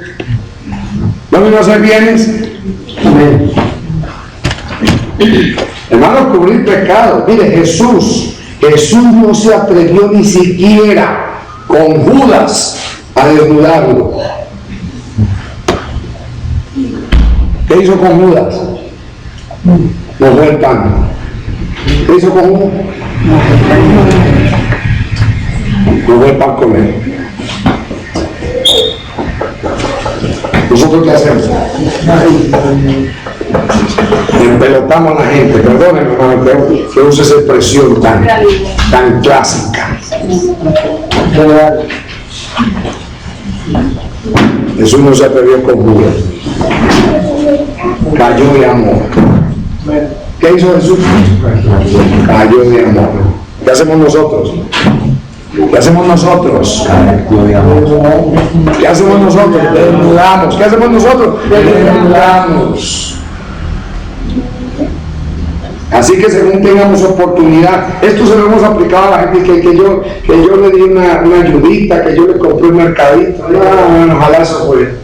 A: ¿No vino a hacer bienes? Amén. Hermano, cubrir pecados. Mire, Jesús no se atrevió ni siquiera con Judas a desnudarlo. ¿Qué hizo con Judas? Mojó el pan. ¿Qué hizo con Judas? Mojó el pan con él. ¿Nosotros qué hacemos? Empelotamos a la gente. Perdónenme, hermano, que use esa expresión tan clásica. Jesús no se atrevió con Judas. Cayó de amor. ¿Qué hizo Jesús? Cayó de amor. ¿Qué hacemos nosotros? ¿Qué hacemos nosotros? ¿Qué hacemos nosotros? Desnudamos. ¿Qué hacemos nosotros? Desnudamos. Así que según tengamos oportunidad, esto se lo hemos aplicado a la gente que yo le di una ayudita, que yo le compré un mercadito. No, ojalá eso fue.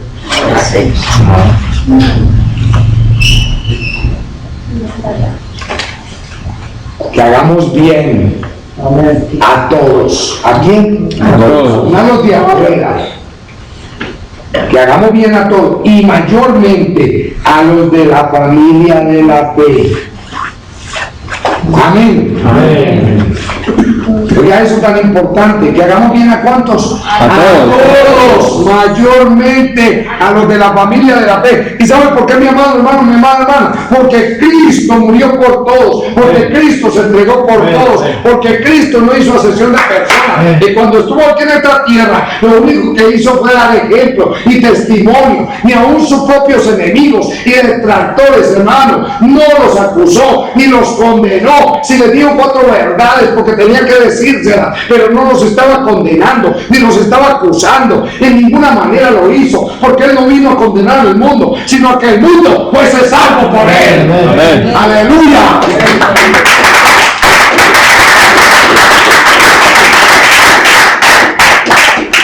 A: Que hagamos bien a todos. ¿A quién? A todos. No a los de afuera. Que hagamos bien a todos y mayormente a los de la familia de la fe. Amén. Amén. Oiga, eso tan importante, que hagamos bien a cuántos, a todos, mayormente a los de la familia de la fe. ¿Y sabe por qué, mi amado hermano, mi amada hermana? Porque Cristo murió por todos, porque Cristo se entregó por todos, porque Cristo no hizo acepción de personas. Y cuando estuvo aquí en esta tierra, lo único que hizo fue dar ejemplo y testimonio, ni aún sus propios enemigos y detractores, hermano, no los acusó ni los condenó. Si les dio 4 verdades porque tenía que decírselas, pero no los estaba condenando ni los estaba acusando, en ninguna manera lo hizo, porque él no vino a condenar al mundo, sino a que el mundo fuese salvo por él. Amén. Aleluya.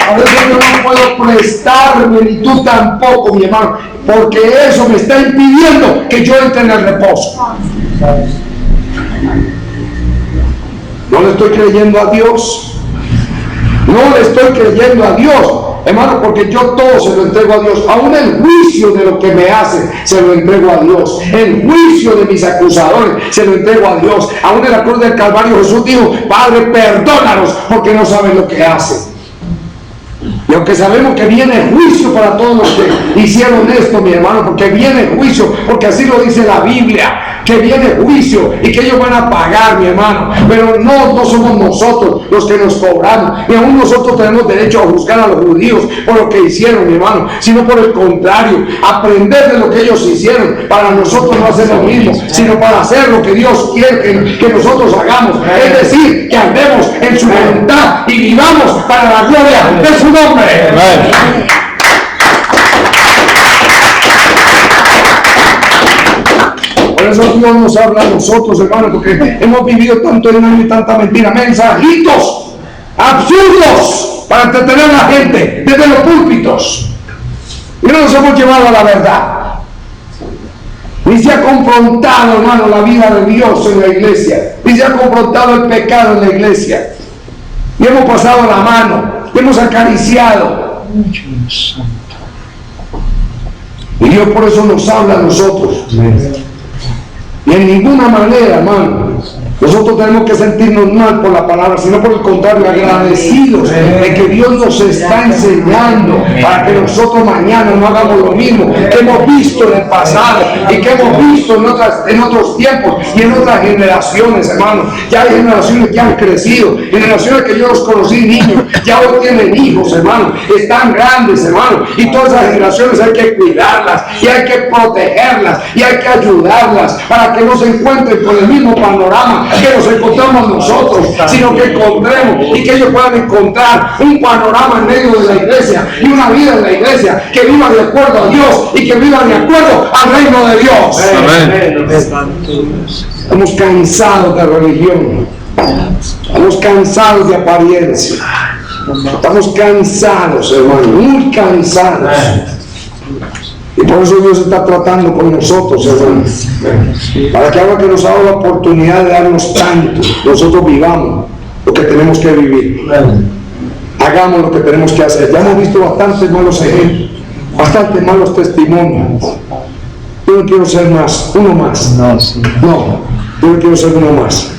A: A veces yo no puedo prestarme, ni tú tampoco, mi hermano, porque eso me está impidiendo que yo entre en el reposo. No le estoy creyendo a Dios. No le estoy creyendo a Dios, hermano, porque yo todo se lo entrego a Dios. Aún el juicio de lo que me hacen se lo entrego a Dios. El juicio de mis acusadores se lo entrego a Dios. Aún en la cruz del Calvario Jesús dijo: Padre, perdónalos porque no saben lo que hacen. Y aunque sabemos que viene juicio para todos los que hicieron esto, mi hermano, porque viene juicio, porque así lo dice la Biblia, que viene juicio y que ellos van a pagar, mi hermano. Pero no somos nosotros los que nos cobramos, y aún nosotros tenemos derecho a juzgar a los judíos por lo que hicieron, mi hermano, sino por el contrario, aprender de lo que ellos hicieron, para nosotros no hacer lo mismo, sino para hacer lo que Dios quiere que nosotros hagamos, es decir, que andemos en su voluntad y vivamos para la gloria de su nombre. Por eso Dios nos habla a nosotros, hermanos, porque hemos vivido tanto engaño y tanta mentira, mensajitos absurdos para entretener a la gente desde los púlpitos, y no nos hemos llevado a la verdad. Ni se ha confrontado, hermano, la vida de Dios en la iglesia, ni se ha confrontado el pecado en la iglesia, y hemos pasado la mano, hemos acariciado. Y Dios por eso nos habla a nosotros. Y en ninguna manera, hermano, nosotros tenemos que sentirnos mal por la palabra, sino por el contrario, agradecidos de que Dios nos está enseñando para que nosotros mañana no hagamos lo mismo que hemos visto en el pasado y que hemos visto en otros tiempos y en otras generaciones, hermano. Ya hay generaciones que han crecido, generaciones que yo los conocí niños, ya hoy tienen hijos, hermano, están grandes, hermano, y todas esas generaciones hay que cuidarlas y hay que protegerlas y hay que ayudarlas para que no se encuentren con el mismo panorama que nos encontramos nosotros, sino que encontremos y que ellos puedan encontrar un panorama en medio de la iglesia y una vida en la iglesia que viva de acuerdo a Dios y que viva de acuerdo al reino de Dios. Amén. Estamos cansados de religión, estamos cansados de apariencia, estamos cansados, hermano, muy cansados. Y por eso Dios está tratando con nosotros, hermanos, para que ahora que nos ha dado la oportunidad de darnos tanto, nosotros vivamos lo que tenemos que vivir, hagamos lo que tenemos que hacer. Ya hemos visto bastantes malos ejemplos, bastantes malos testimonios. Yo no quiero ser más, uno más. No, yo no quiero ser uno más.